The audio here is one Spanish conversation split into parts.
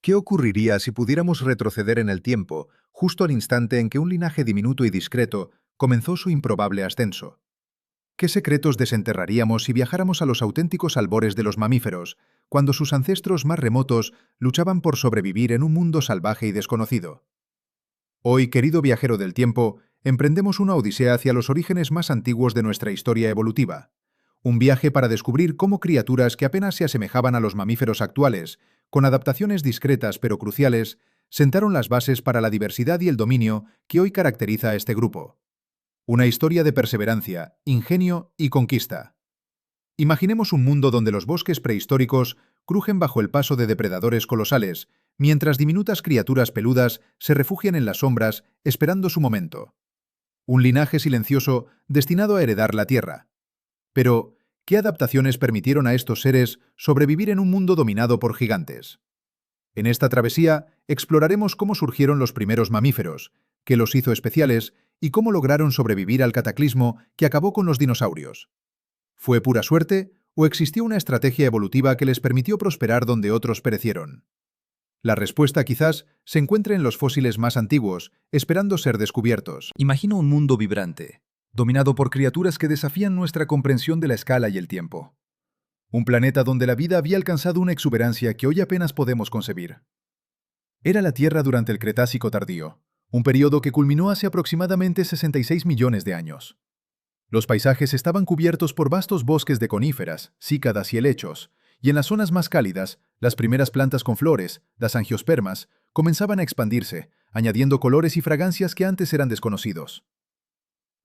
¿Qué ocurriría si pudiéramos retroceder en el tiempo, justo al instante en que un linaje diminuto y discreto comenzó su improbable ascenso? ¿Qué secretos desenterraríamos si viajáramos a los auténticos albores de los mamíferos, cuando sus ancestros más remotos luchaban por sobrevivir en un mundo salvaje y desconocido? Hoy, querido viajero del tiempo, emprendemos una odisea hacia los orígenes más antiguos de nuestra historia evolutiva. Un viaje para descubrir cómo criaturas que apenas se asemejaban a los mamíferos actuales, con adaptaciones discretas pero cruciales, sentaron las bases para la diversidad y el dominio que hoy caracteriza a este grupo. Una historia de perseverancia, ingenio y conquista. Imaginemos un mundo donde los bosques prehistóricos crujen bajo el paso de depredadores colosales, mientras diminutas criaturas peludas se refugian en las sombras esperando su momento. Un linaje silencioso destinado a heredar la tierra. Pero, ¿qué adaptaciones permitieron a estos seres sobrevivir en un mundo dominado por gigantes? En esta travesía exploraremos cómo surgieron los primeros mamíferos, qué los hizo especiales y cómo lograron sobrevivir al cataclismo que acabó con los dinosaurios. ¿Fue pura suerte o existió una estrategia evolutiva que les permitió prosperar donde otros perecieron? La respuesta quizás se encuentre en los fósiles más antiguos, esperando ser descubiertos. Imagina un mundo vibrante, dominado por criaturas que desafían nuestra comprensión de la escala y el tiempo. Un planeta donde la vida había alcanzado una exuberancia que hoy apenas podemos concebir. Era la Tierra durante el Cretácico tardío, un periodo que culminó hace aproximadamente 66 millones de años. Los paisajes estaban cubiertos por vastos bosques de coníferas, cícadas y helechos, y en las zonas más cálidas, las primeras plantas con flores, las angiospermas, comenzaban a expandirse, añadiendo colores y fragancias que antes eran desconocidos.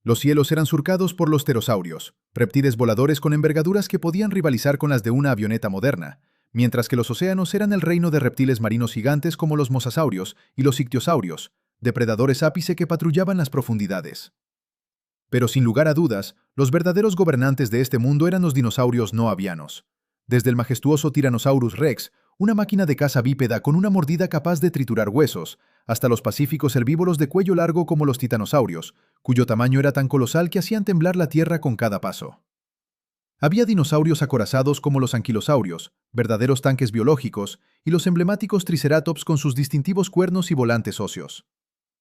Los cielos eran surcados por los pterosaurios, reptiles voladores con envergaduras que podían rivalizar con las de una avioneta moderna, mientras que los océanos eran el reino de reptiles marinos gigantes como los mosasaurios y los ictiosaurios, depredadores ápice que patrullaban las profundidades. Pero sin lugar a dudas, los verdaderos gobernantes de este mundo eran los dinosaurios no avianos. Desde el majestuoso Tyrannosaurus Rex, una máquina de caza bípeda con una mordida capaz de triturar huesos, hasta los pacíficos herbívoros de cuello largo como los titanosaurios, cuyo tamaño era tan colosal que hacían temblar la tierra con cada paso. Había dinosaurios acorazados como los anquilosaurios, verdaderos tanques biológicos, y los emblemáticos triceratops con sus distintivos cuernos y volantes óseos.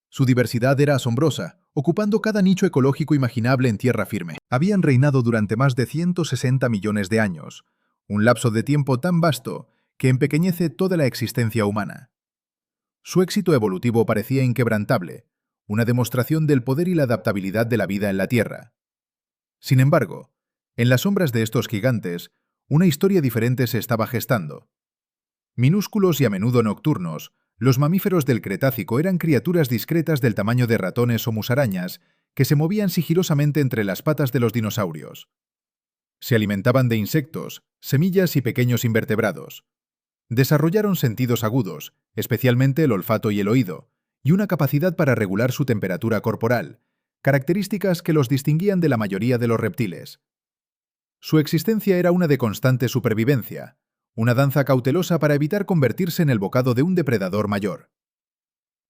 Su diversidad era asombrosa, ocupando cada nicho ecológico imaginable en tierra firme. Habían reinado durante más de 160 millones de años, un lapso de tiempo tan vasto que empequeñece toda la existencia humana. Su éxito evolutivo parecía inquebrantable, una demostración del poder y la adaptabilidad de la vida en la Tierra. Sin embargo, en las sombras de estos gigantes, una historia diferente se estaba gestando. Minúsculos y a menudo nocturnos, los mamíferos del Cretácico eran criaturas discretas del tamaño de ratones o musarañas que se movían sigilosamente entre las patas de los dinosaurios. Se alimentaban de insectos, semillas y pequeños invertebrados. Desarrollaron sentidos agudos, especialmente el olfato y el oído, y una capacidad para regular su temperatura corporal, características que los distinguían de la mayoría de los reptiles. Su existencia era una de constante supervivencia, una danza cautelosa para evitar convertirse en el bocado de un depredador mayor.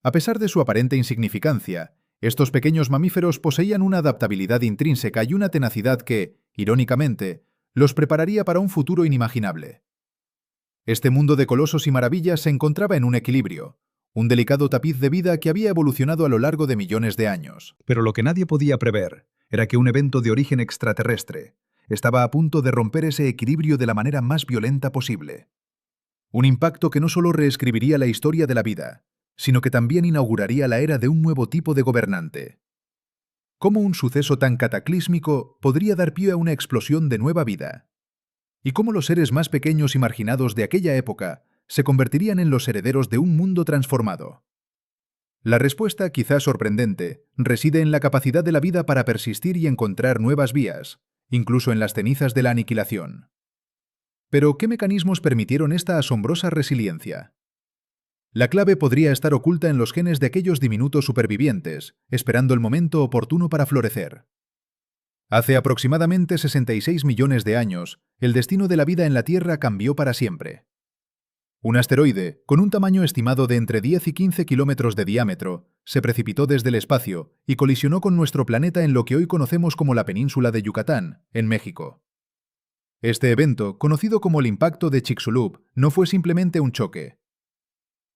A pesar de su aparente insignificancia, estos pequeños mamíferos poseían una adaptabilidad intrínseca y una tenacidad que, irónicamente, los prepararía para un futuro inimaginable. Este mundo de colosos y maravillas se encontraba en un equilibrio, un delicado tapiz de vida que había evolucionado a lo largo de millones de años. Pero lo que nadie podía prever era que un evento de origen extraterrestre estaba a punto de romper ese equilibrio de la manera más violenta posible. Un impacto que no solo reescribiría la historia de la vida, sino que también inauguraría la era de un nuevo tipo de gobernante. ¿Cómo un suceso tan cataclísmico podría dar pie a una explosión de nueva vida? ¿Y cómo los seres más pequeños y marginados de aquella época se convertirían en los herederos de un mundo transformado? La respuesta, quizás sorprendente, reside en la capacidad de la vida para persistir y encontrar nuevas vías, incluso en las cenizas de la aniquilación. Pero, ¿qué mecanismos permitieron esta asombrosa resiliencia? La clave podría estar oculta en los genes de aquellos diminutos supervivientes, esperando el momento oportuno para florecer. Hace aproximadamente 66 millones de años, el destino de la vida en la Tierra cambió para siempre. Un asteroide, con un tamaño estimado de entre 10 y 15 kilómetros de diámetro, se precipitó desde el espacio y colisionó con nuestro planeta en lo que hoy conocemos como la península de Yucatán, en México. Este evento, conocido como el impacto de Chicxulub, no fue simplemente un choque.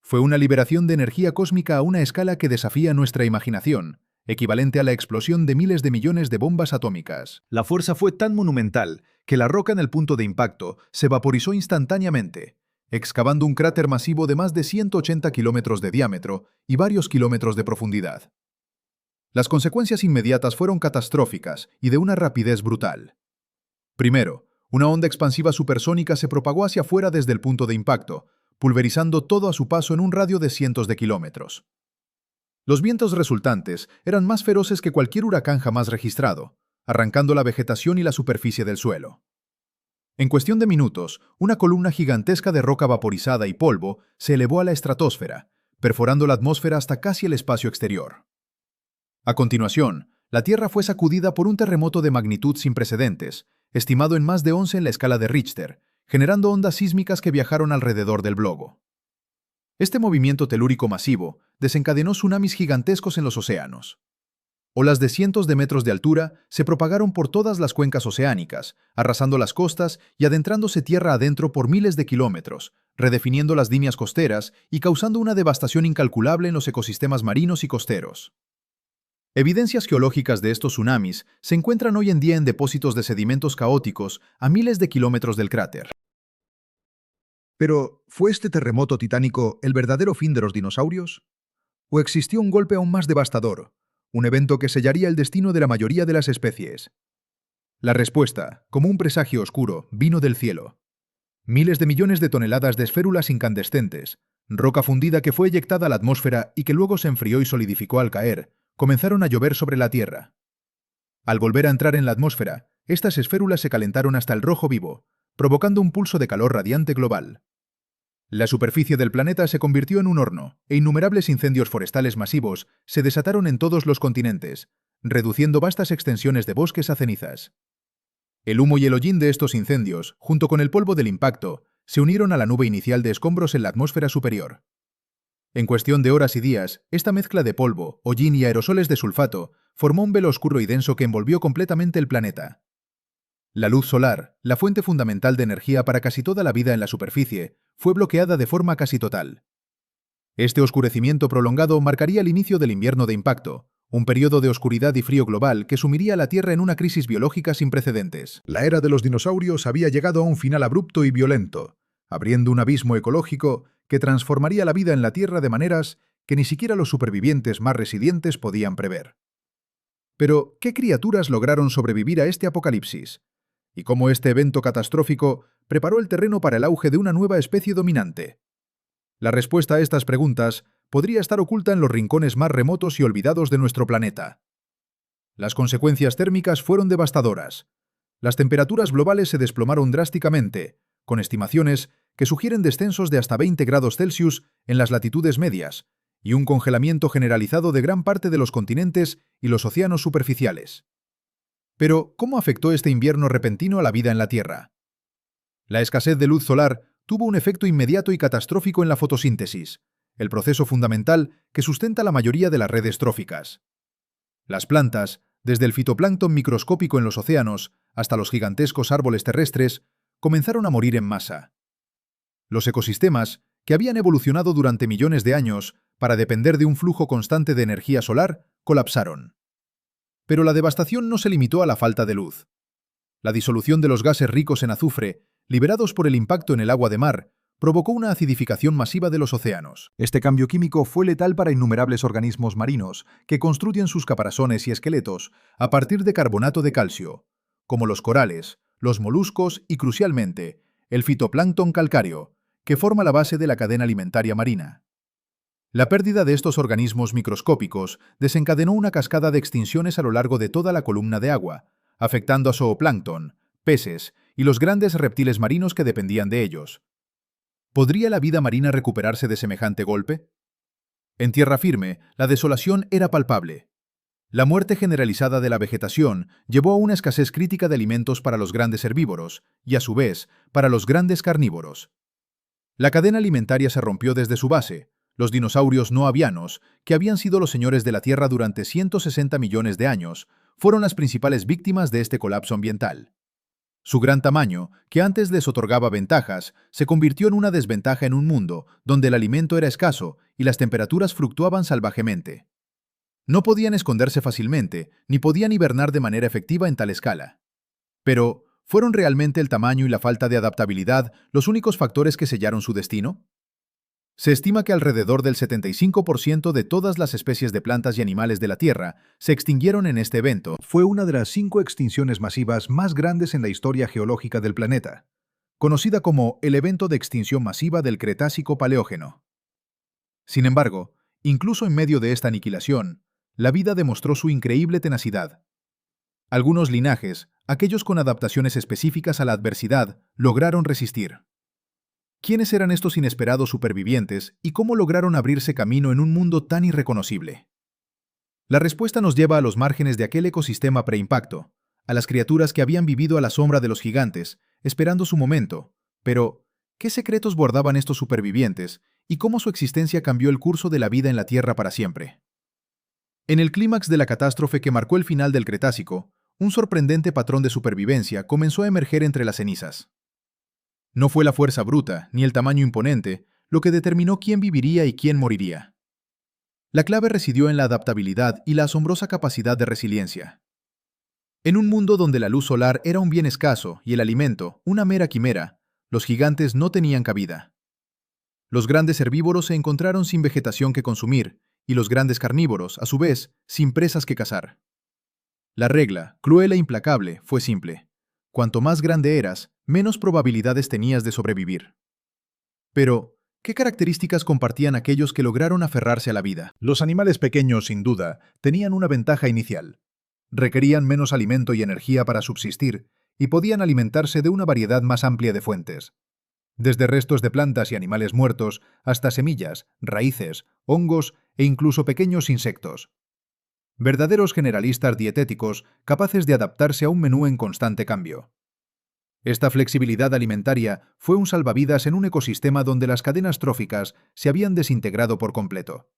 Fue una liberación de energía cósmica a una escala que desafía nuestra imaginación, equivalente a la explosión de miles de millones de bombas atómicas. La fuerza fue tan monumental que la roca en el punto de impacto se vaporizó instantáneamente, excavando un cráter masivo de más de 180 kilómetros de diámetro y varios kilómetros de profundidad. Las consecuencias inmediatas fueron catastróficas y de una rapidez brutal. Primero, una onda expansiva supersónica se propagó hacia afuera desde el punto de impacto, pulverizando todo a su paso en un radio de cientos de kilómetros. Los vientos resultantes eran más feroces que cualquier huracán jamás registrado, arrancando la vegetación y la superficie del suelo. En cuestión de minutos, una columna gigantesca de roca vaporizada y polvo se elevó a la estratosfera, perforando la atmósfera hasta casi el espacio exterior. A continuación, la Tierra fue sacudida por un terremoto de magnitud sin precedentes, estimado en más de 11 en la escala de Richter, generando ondas sísmicas que viajaron alrededor del globo. Este movimiento telúrico masivo desencadenó tsunamis gigantescos en los océanos. Olas de cientos de metros de altura se propagaron por todas las cuencas oceánicas, arrasando las costas y adentrándose tierra adentro por miles de kilómetros, redefiniendo las líneas costeras y causando una devastación incalculable en los ecosistemas marinos y costeros. Evidencias geológicas de estos tsunamis se encuentran hoy en día en depósitos de sedimentos caóticos a miles de kilómetros del cráter. Pero, ¿fue este terremoto titánico el verdadero fin de los dinosaurios? ¿O existió un golpe aún más devastador, un evento que sellaría el destino de la mayoría de las especies? La respuesta, como un presagio oscuro, vino del cielo. Miles de millones de toneladas de esférulas incandescentes, roca fundida que fue eyectada a la atmósfera y que luego se enfrió y solidificó al caer, comenzaron a llover sobre la Tierra. Al volver a entrar en la atmósfera, estas esférulas se calentaron hasta el rojo vivo, provocando un pulso de calor radiante global. La superficie del planeta se convirtió en un horno, e innumerables incendios forestales masivos se desataron en todos los continentes, reduciendo vastas extensiones de bosques a cenizas. El humo y el hollín de estos incendios, junto con el polvo del impacto, se unieron a la nube inicial de escombros en la atmósfera superior. En cuestión de horas y días, esta mezcla de polvo, hollín y aerosoles de sulfato formó un velo oscuro y denso que envolvió completamente el planeta. La luz solar, la fuente fundamental de energía para casi toda la vida en la superficie, fue bloqueada de forma casi total. Este oscurecimiento prolongado marcaría el inicio del invierno de impacto, un periodo de oscuridad y frío global que sumiría a la Tierra en una crisis biológica sin precedentes. La era de los dinosaurios había llegado a un final abrupto y violento, abriendo un abismo ecológico que transformaría la vida en la Tierra de maneras que ni siquiera los supervivientes más resilientes podían prever. Pero, ¿qué criaturas lograron sobrevivir a este apocalipsis? ¿Y cómo este evento catastrófico preparó el terreno para el auge de una nueva especie dominante? La respuesta a estas preguntas podría estar oculta en los rincones más remotos y olvidados de nuestro planeta. Las consecuencias térmicas fueron devastadoras. Las temperaturas globales se desplomaron drásticamente, con estimaciones que sugieren descensos de hasta 20 grados Celsius en las latitudes medias y un congelamiento generalizado de gran parte de los continentes y los océanos superficiales. Pero, ¿cómo afectó este invierno repentino a la vida en la Tierra? La escasez de luz solar tuvo un efecto inmediato y catastrófico en la fotosíntesis, el proceso fundamental que sustenta la mayoría de las redes tróficas. Las plantas, desde el fitoplancton microscópico en los océanos hasta los gigantescos árboles terrestres, comenzaron a morir en masa. Los ecosistemas, que habían evolucionado durante millones de años para depender de un flujo constante de energía solar, colapsaron. Pero la devastación no se limitó a la falta de luz. La disolución de los gases ricos en azufre, liberados por el impacto en el agua de mar, provocó una acidificación masiva de los océanos. Este cambio químico fue letal para innumerables organismos marinos que construyen sus caparazones y esqueletos a partir de carbonato de calcio, como los corales, los moluscos y, crucialmente, el fitoplancton calcáreo, que forma la base de la cadena alimentaria marina. La pérdida de estos organismos microscópicos desencadenó una cascada de extinciones a lo largo de toda la columna de agua, afectando a zooplancton, peces y los grandes reptiles marinos que dependían de ellos. ¿Podría la vida marina recuperarse de semejante golpe? En tierra firme, la desolación era palpable. La muerte generalizada de la vegetación llevó a una escasez crítica de alimentos para los grandes herbívoros y, a su vez, para los grandes carnívoros. La cadena alimentaria se rompió desde su base. Los dinosaurios no avianos, que habían sido los señores de la Tierra durante 160 millones de años, fueron las principales víctimas de este colapso ambiental. Su gran tamaño, que antes les otorgaba ventajas, se convirtió en una desventaja en un mundo donde el alimento era escaso y las temperaturas fluctuaban salvajemente. No podían esconderse fácilmente, ni podían hibernar de manera efectiva en tal escala. Pero, ¿fueron realmente el tamaño y la falta de adaptabilidad los únicos factores que sellaron su destino? Se estima que alrededor del 75% de todas las especies de plantas y animales de la Tierra se extinguieron en este evento. Fue una de las 5 extinciones masivas más grandes en la historia geológica del planeta, conocida como el evento de extinción masiva del Cretácico-Paleógeno. Sin embargo, incluso en medio de esta aniquilación, la vida demostró su increíble tenacidad. Algunos linajes, aquellos con adaptaciones específicas a la adversidad, lograron resistir. ¿Quiénes eran estos inesperados supervivientes y cómo lograron abrirse camino en un mundo tan irreconocible? La respuesta nos lleva a los márgenes de aquel ecosistema preimpacto, a las criaturas que habían vivido a la sombra de los gigantes, esperando su momento. Pero, ¿qué secretos guardaban estos supervivientes y cómo su existencia cambió el curso de la vida en la Tierra para siempre? En el clímax de la catástrofe que marcó el final del Cretácico, un sorprendente patrón de supervivencia comenzó a emerger entre las cenizas. No fue la fuerza bruta, ni el tamaño imponente, lo que determinó quién viviría y quién moriría. La clave residió en la adaptabilidad y la asombrosa capacidad de resiliencia. En un mundo donde la luz solar era un bien escaso y el alimento, una mera quimera, los gigantes no tenían cabida. Los grandes herbívoros se encontraron sin vegetación que consumir, y los grandes carnívoros, a su vez, sin presas que cazar. La regla, cruel e implacable, fue simple. Cuanto más grande eras, menos probabilidades tenías de sobrevivir. Pero, ¿qué características compartían aquellos que lograron aferrarse a la vida? Los animales pequeños, sin duda, tenían una ventaja inicial. Requerían menos alimento y energía para subsistir, y podían alimentarse de una variedad más amplia de fuentes. Desde restos de plantas y animales muertos hasta semillas, raíces, hongos e incluso pequeños insectos. Verdaderos generalistas dietéticos capaces de adaptarse a un menú en constante cambio. Esta flexibilidad alimentaria fue un salvavidas en un ecosistema donde las cadenas tróficas se habían desintegrado por completo.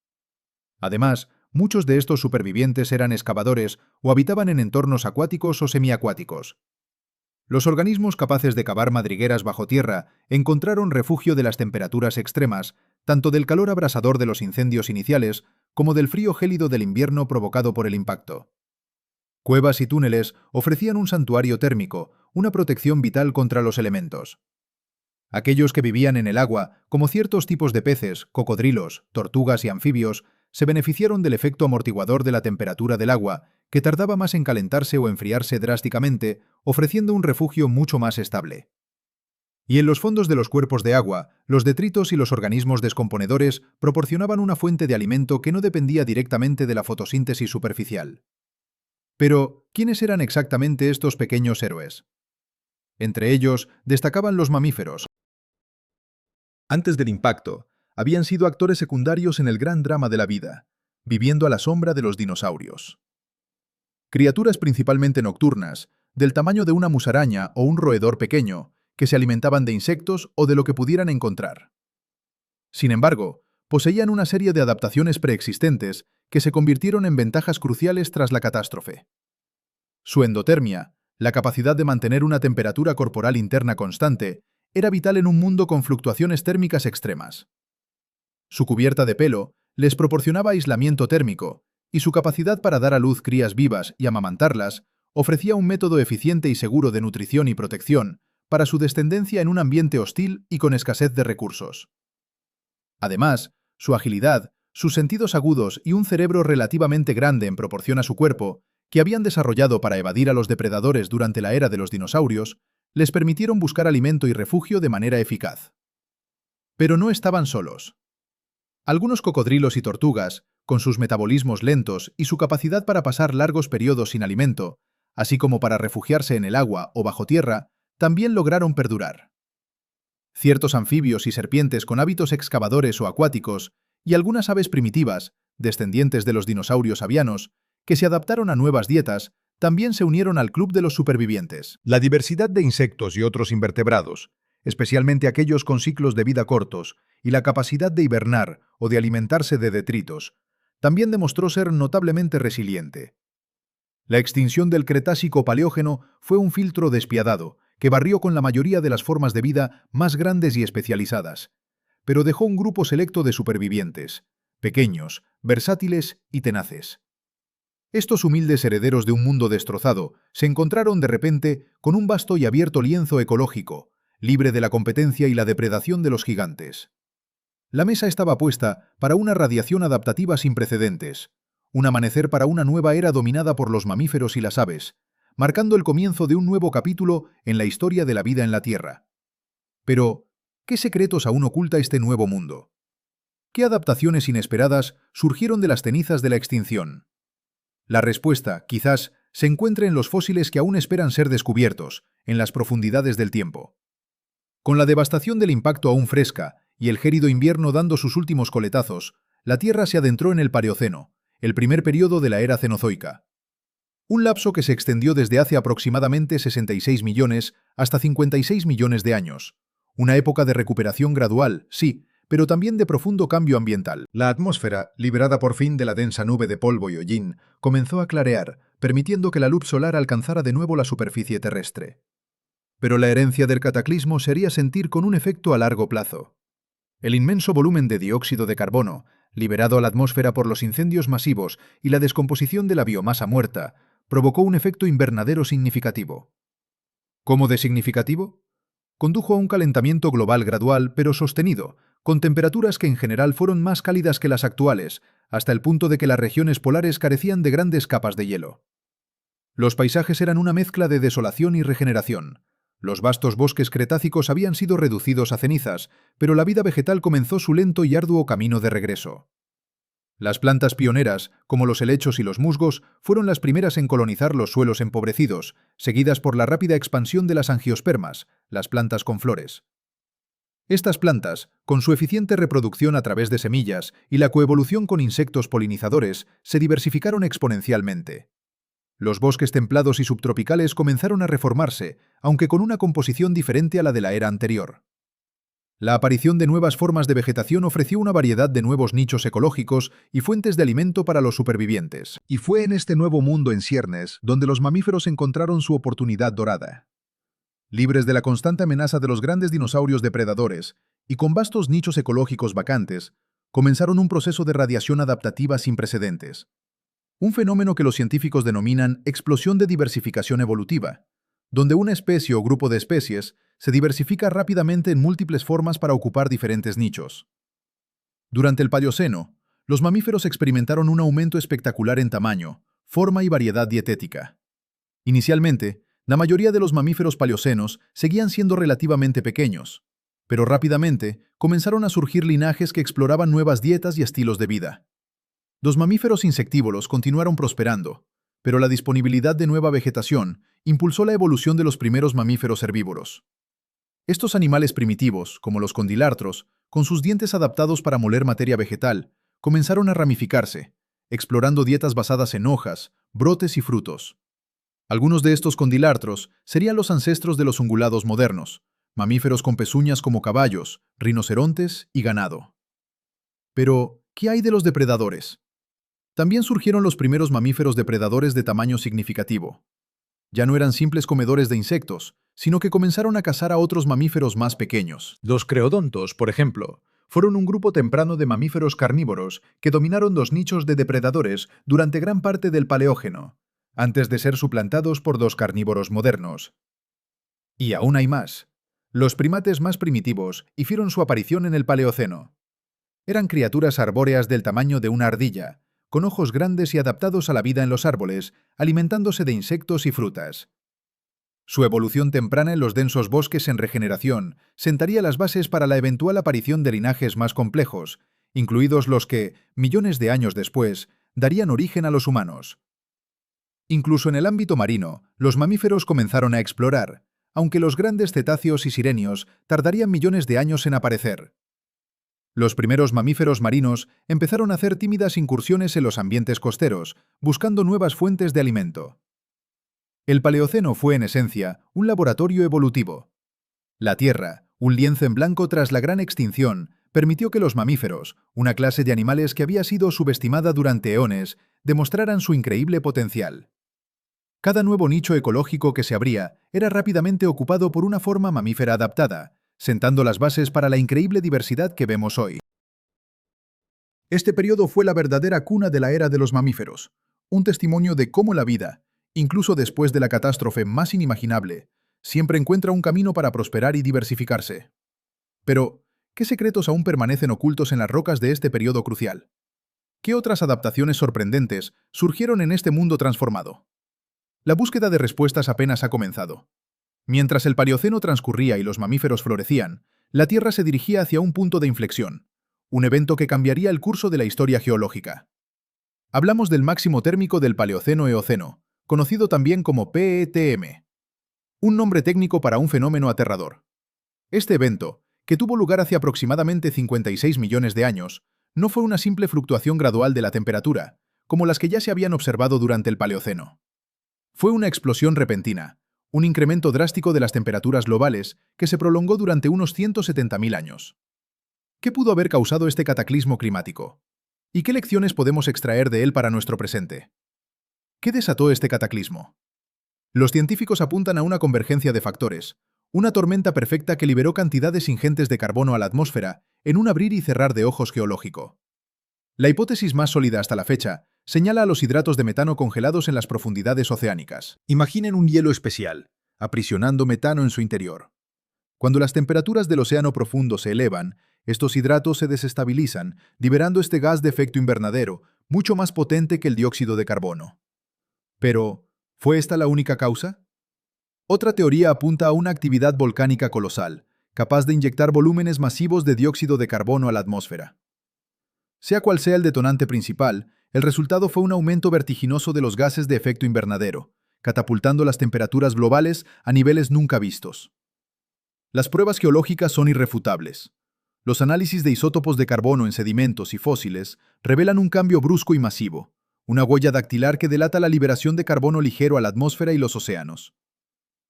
Además, muchos de estos supervivientes eran excavadores o habitaban en entornos acuáticos o semiacuáticos. Los organismos capaces de cavar madrigueras bajo tierra encontraron refugio de las temperaturas extremas, tanto del calor abrasador de los incendios iniciales como del frío gélido del invierno provocado por el impacto. Cuevas y túneles ofrecían un santuario térmico, una protección vital contra los elementos. Aquellos que vivían en el agua, como ciertos tipos de peces, cocodrilos, tortugas y anfibios, se beneficiaron del efecto amortiguador de la temperatura del agua, que tardaba más en calentarse o enfriarse drásticamente, ofreciendo un refugio mucho más estable. Y en los fondos de los cuerpos de agua, los detritos y los organismos descomponedores proporcionaban una fuente de alimento que no dependía directamente de la fotosíntesis superficial. Pero, ¿quiénes eran exactamente estos pequeños héroes? Entre ellos, destacaban los mamíferos. Antes del impacto, habían sido actores secundarios en el gran drama de la vida, viviendo a la sombra de los dinosaurios. Criaturas principalmente nocturnas, del tamaño de una musaraña o un roedor pequeño, que se alimentaban de insectos o de lo que pudieran encontrar. Sin embargo, poseían una serie de adaptaciones preexistentes que se convirtieron en ventajas cruciales tras la catástrofe. Su endotermia, la capacidad de mantener una temperatura corporal interna constante, era vital en un mundo con fluctuaciones térmicas extremas. Su cubierta de pelo les proporcionaba aislamiento térmico, y su capacidad para dar a luz crías vivas y amamantarlas ofrecía un método eficiente y seguro de nutrición y protección para su descendencia en un ambiente hostil y con escasez de recursos. Además, su agilidad, sus sentidos agudos y un cerebro relativamente grande en proporción a su cuerpo, que habían desarrollado para evadir a los depredadores durante la era de los dinosaurios, les permitieron buscar alimento y refugio de manera eficaz. Pero no estaban solos. Algunos cocodrilos y tortugas, con sus metabolismos lentos y su capacidad para pasar largos periodos sin alimento, así como para refugiarse en el agua o bajo tierra, también lograron perdurar. Ciertos anfibios y serpientes con hábitos excavadores o acuáticos, y algunas aves primitivas, descendientes de los dinosaurios avianos, que se adaptaron a nuevas dietas, también se unieron al club de los supervivientes. La diversidad de insectos y otros invertebrados, especialmente aquellos con ciclos de vida cortos, y la capacidad de hibernar o de alimentarse de detritos, también demostró ser notablemente resiliente. La extinción del Cretácico-Paleógeno fue un filtro despiadado, que barrió con la mayoría de las formas de vida más grandes y especializadas, pero dejó un grupo selecto de supervivientes, pequeños, versátiles y tenaces. Estos humildes herederos de un mundo destrozado se encontraron de repente con un vasto y abierto lienzo ecológico, libre de la competencia y la depredación de los gigantes. La mesa estaba puesta para una radiación adaptativa sin precedentes, un amanecer para una nueva era dominada por los mamíferos y las aves, marcando el comienzo de un nuevo capítulo en la historia de la vida en la Tierra. Pero, ¿qué secretos aún oculta este nuevo mundo? ¿Qué adaptaciones inesperadas surgieron de las cenizas de la extinción? La respuesta, quizás, se encuentre en los fósiles que aún esperan ser descubiertos, en las profundidades del tiempo. Con la devastación del impacto aún fresca y el gélido invierno dando sus últimos coletazos, la Tierra se adentró en el Paleoceno, el primer período de la era cenozoica. Un lapso que se extendió desde hace aproximadamente 66 millones hasta 56 millones de años. Una época de recuperación gradual, sí, pero también de profundo cambio ambiental. La atmósfera, liberada por fin de la densa nube de polvo y hollín, comenzó a clarear, permitiendo que la luz solar alcanzara de nuevo la superficie terrestre. Pero la herencia del cataclismo se haría sentir con un efecto a largo plazo. El inmenso volumen de dióxido de carbono, liberado a la atmósfera por los incendios masivos y la descomposición de la biomasa muerta, provocó un efecto invernadero significativo. ¿Cómo de significativo? Condujo a un calentamiento global gradual pero sostenido, con temperaturas que en general fueron más cálidas que las actuales, hasta el punto de que las regiones polares carecían de grandes capas de hielo. Los paisajes eran una mezcla de desolación y regeneración. Los vastos bosques cretácicos habían sido reducidos a cenizas, pero la vida vegetal comenzó su lento y arduo camino de regreso. Las plantas pioneras, como los helechos y los musgos, fueron las primeras en colonizar los suelos empobrecidos, seguidas por la rápida expansión de las angiospermas, las plantas con flores. Estas plantas, con su eficiente reproducción a través de semillas y la coevolución con insectos polinizadores, se diversificaron exponencialmente. Los bosques templados y subtropicales comenzaron a reformarse, aunque con una composición diferente a la de la era anterior. La aparición de nuevas formas de vegetación ofreció una variedad de nuevos nichos ecológicos y fuentes de alimento para los supervivientes. Y fue en este nuevo mundo en ciernes donde los mamíferos encontraron su oportunidad dorada. Libres de la constante amenaza de los grandes dinosaurios depredadores y con vastos nichos ecológicos vacantes, comenzaron un proceso de radiación adaptativa sin precedentes. Un fenómeno que los científicos denominan explosión de diversificación evolutiva, donde una especie o grupo de especies se diversifica rápidamente en múltiples formas para ocupar diferentes nichos. Durante el Paleoceno, los mamíferos experimentaron un aumento espectacular en tamaño, forma y variedad dietética. Inicialmente, la mayoría de los mamíferos paleocenos seguían siendo relativamente pequeños, pero rápidamente comenzaron a surgir linajes que exploraban nuevas dietas y estilos de vida. Los mamíferos insectívoros continuaron prosperando, pero la disponibilidad de nueva vegetación impulsó la evolución de los primeros mamíferos herbívoros. Estos animales primitivos, como los condilartros, con sus dientes adaptados para moler materia vegetal, comenzaron a ramificarse, explorando dietas basadas en hojas, brotes y frutos. Algunos de estos condilartros serían los ancestros de los ungulados modernos, mamíferos con pezuñas como caballos, rinocerontes y ganado. Pero, ¿qué hay de los depredadores? También surgieron los primeros mamíferos depredadores de tamaño significativo. Ya no eran simples comedores de insectos, sino que comenzaron a cazar a otros mamíferos más pequeños. Los creodontos, por ejemplo, fueron un grupo temprano de mamíferos carnívoros que dominaron los nichos de depredadores durante gran parte del Paleógeno, antes de ser suplantados por los carnívoros modernos. Y aún hay más. Los primates más primitivos hicieron su aparición en el Paleoceno. Eran criaturas arbóreas del tamaño de una ardilla, con ojos grandes y adaptados a la vida en los árboles, alimentándose de insectos y frutas. Su evolución temprana en los densos bosques en regeneración sentaría las bases para la eventual aparición de linajes más complejos, incluidos los que, millones de años después, darían origen a los humanos. Incluso en el ámbito marino, los mamíferos comenzaron a explorar, aunque los grandes cetáceos y sirenios tardarían millones de años en aparecer. Los primeros mamíferos marinos empezaron a hacer tímidas incursiones en los ambientes costeros, buscando nuevas fuentes de alimento. El Paleoceno fue, en esencia, un laboratorio evolutivo. La Tierra, un lienzo en blanco tras la gran extinción, permitió que los mamíferos, una clase de animales que había sido subestimada durante eones, demostraran su increíble potencial. Cada nuevo nicho ecológico que se abría era rápidamente ocupado por una forma mamífera adaptada, sentando las bases para la increíble diversidad que vemos hoy. Este periodo fue la verdadera cuna de la era de los mamíferos, un testimonio de cómo la vida, incluso después de la catástrofe más inimaginable, siempre encuentra un camino para prosperar y diversificarse. Pero, ¿qué secretos aún permanecen ocultos en las rocas de este periodo crucial? ¿Qué otras adaptaciones sorprendentes surgieron en este mundo transformado? La búsqueda de respuestas apenas ha comenzado. Mientras el Paleoceno transcurría y los mamíferos florecían, la Tierra se dirigía hacia un punto de inflexión, un evento que cambiaría el curso de la historia geológica. Hablamos del máximo térmico del Paleoceno-Eoceno, conocido también como PETM, un nombre técnico para un fenómeno aterrador. Este evento, que tuvo lugar hace aproximadamente 56 millones de años, no fue una simple fluctuación gradual de la temperatura, como las que ya se habían observado durante el Paleoceno. Fue una explosión repentina, un incremento drástico de las temperaturas globales que se prolongó durante unos 170.000 años. ¿Qué pudo haber causado este cataclismo climático? ¿Y qué lecciones podemos extraer de él para nuestro presente? ¿Qué desató este cataclismo? Los científicos apuntan a una convergencia de factores, una tormenta perfecta que liberó cantidades ingentes de carbono a la atmósfera en un abrir y cerrar de ojos geológico. La hipótesis más sólida hasta la fecha señala a los hidratos de metano congelados en las profundidades oceánicas. Imaginen un hielo especial, aprisionando metano en su interior. Cuando las temperaturas del océano profundo se elevan, estos hidratos se desestabilizan, liberando este gas de efecto invernadero, mucho más potente que el dióxido de carbono. Pero, ¿fue esta la única causa? Otra teoría apunta a una actividad volcánica colosal, capaz de inyectar volúmenes masivos de dióxido de carbono a la atmósfera. Sea cual sea el detonante principal, el resultado fue un aumento vertiginoso de los gases de efecto invernadero, catapultando las temperaturas globales a niveles nunca vistos. Las pruebas geológicas son irrefutables. Los análisis de isótopos de carbono en sedimentos y fósiles revelan un cambio brusco y masivo, una huella dactilar que delata la liberación de carbono ligero a la atmósfera y los océanos.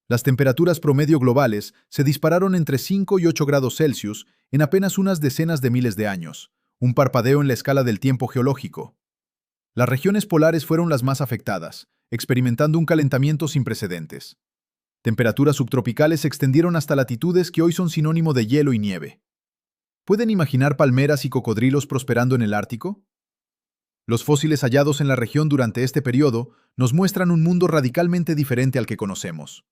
Las temperaturas promedio globales se dispararon entre 5 y 8 grados Celsius en apenas unas decenas de miles de años, un parpadeo en la escala del tiempo geológico. Las regiones polares fueron las más afectadas, experimentando un calentamiento sin precedentes. Temperaturas subtropicales se extendieron hasta latitudes que hoy son sinónimo de hielo y nieve. ¿Pueden imaginar palmeras y cocodrilos prosperando en el Ártico? Los fósiles hallados en la región durante este periodo nos muestran un mundo radicalmente diferente al que conocemos.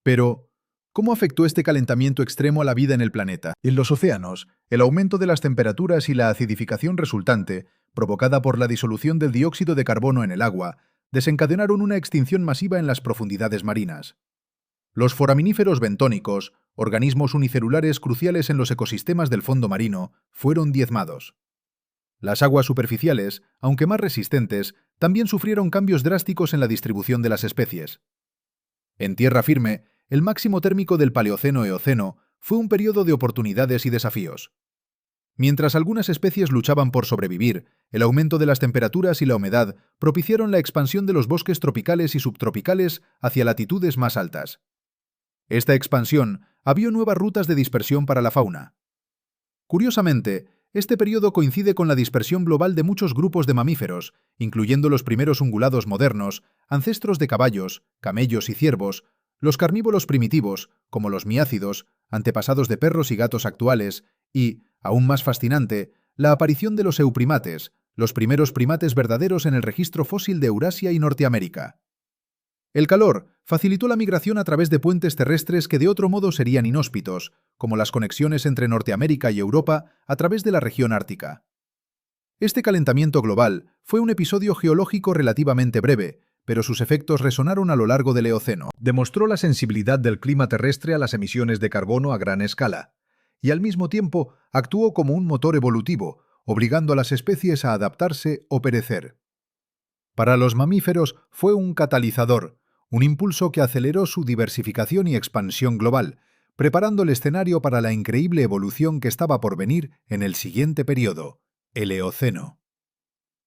Pero, ¿cómo afectó este calentamiento extremo a la vida en el planeta? En los océanos, el aumento de las temperaturas y la acidificación resultante, provocada por la disolución del dióxido de carbono en el agua, desencadenaron una extinción masiva en las profundidades marinas. Los foraminíferos bentónicos, organismos unicelulares cruciales en los ecosistemas del fondo marino, fueron diezmados. Las aguas superficiales, aunque más resistentes, también sufrieron cambios drásticos en la distribución de las especies. En tierra firme, el máximo térmico del Paleoceno-Eoceno fue un periodo de oportunidades y desafíos. Mientras algunas especies luchaban por sobrevivir, el aumento de las temperaturas y la humedad propiciaron la expansión de los bosques tropicales y subtropicales hacia latitudes más altas. Esta expansión abrió nuevas rutas de dispersión para la fauna. Curiosamente, este periodo coincide con la dispersión global de muchos grupos de mamíferos, incluyendo los primeros ungulados modernos, ancestros de caballos, camellos y ciervos, los carnívoros primitivos, como los miácidos, antepasados de perros y gatos actuales, y, aún más fascinante, la aparición de los euprimates, los primeros primates verdaderos en el registro fósil de Eurasia y Norteamérica. El calor facilitó la migración a través de puentes terrestres que de otro modo serían inhóspitos, como las conexiones entre Norteamérica y Europa a través de la región ártica. Este calentamiento global fue un episodio geológico relativamente breve, pero sus efectos resonaron a lo largo del Eoceno. Demostró la sensibilidad del clima terrestre a las emisiones de carbono a gran escala, y al mismo tiempo actuó como un motor evolutivo, obligando a las especies a adaptarse o perecer. Para los mamíferos fue un catalizador, un impulso que aceleró su diversificación y expansión global, preparando el escenario para la increíble evolución que estaba por venir en el siguiente periodo, el Eoceno.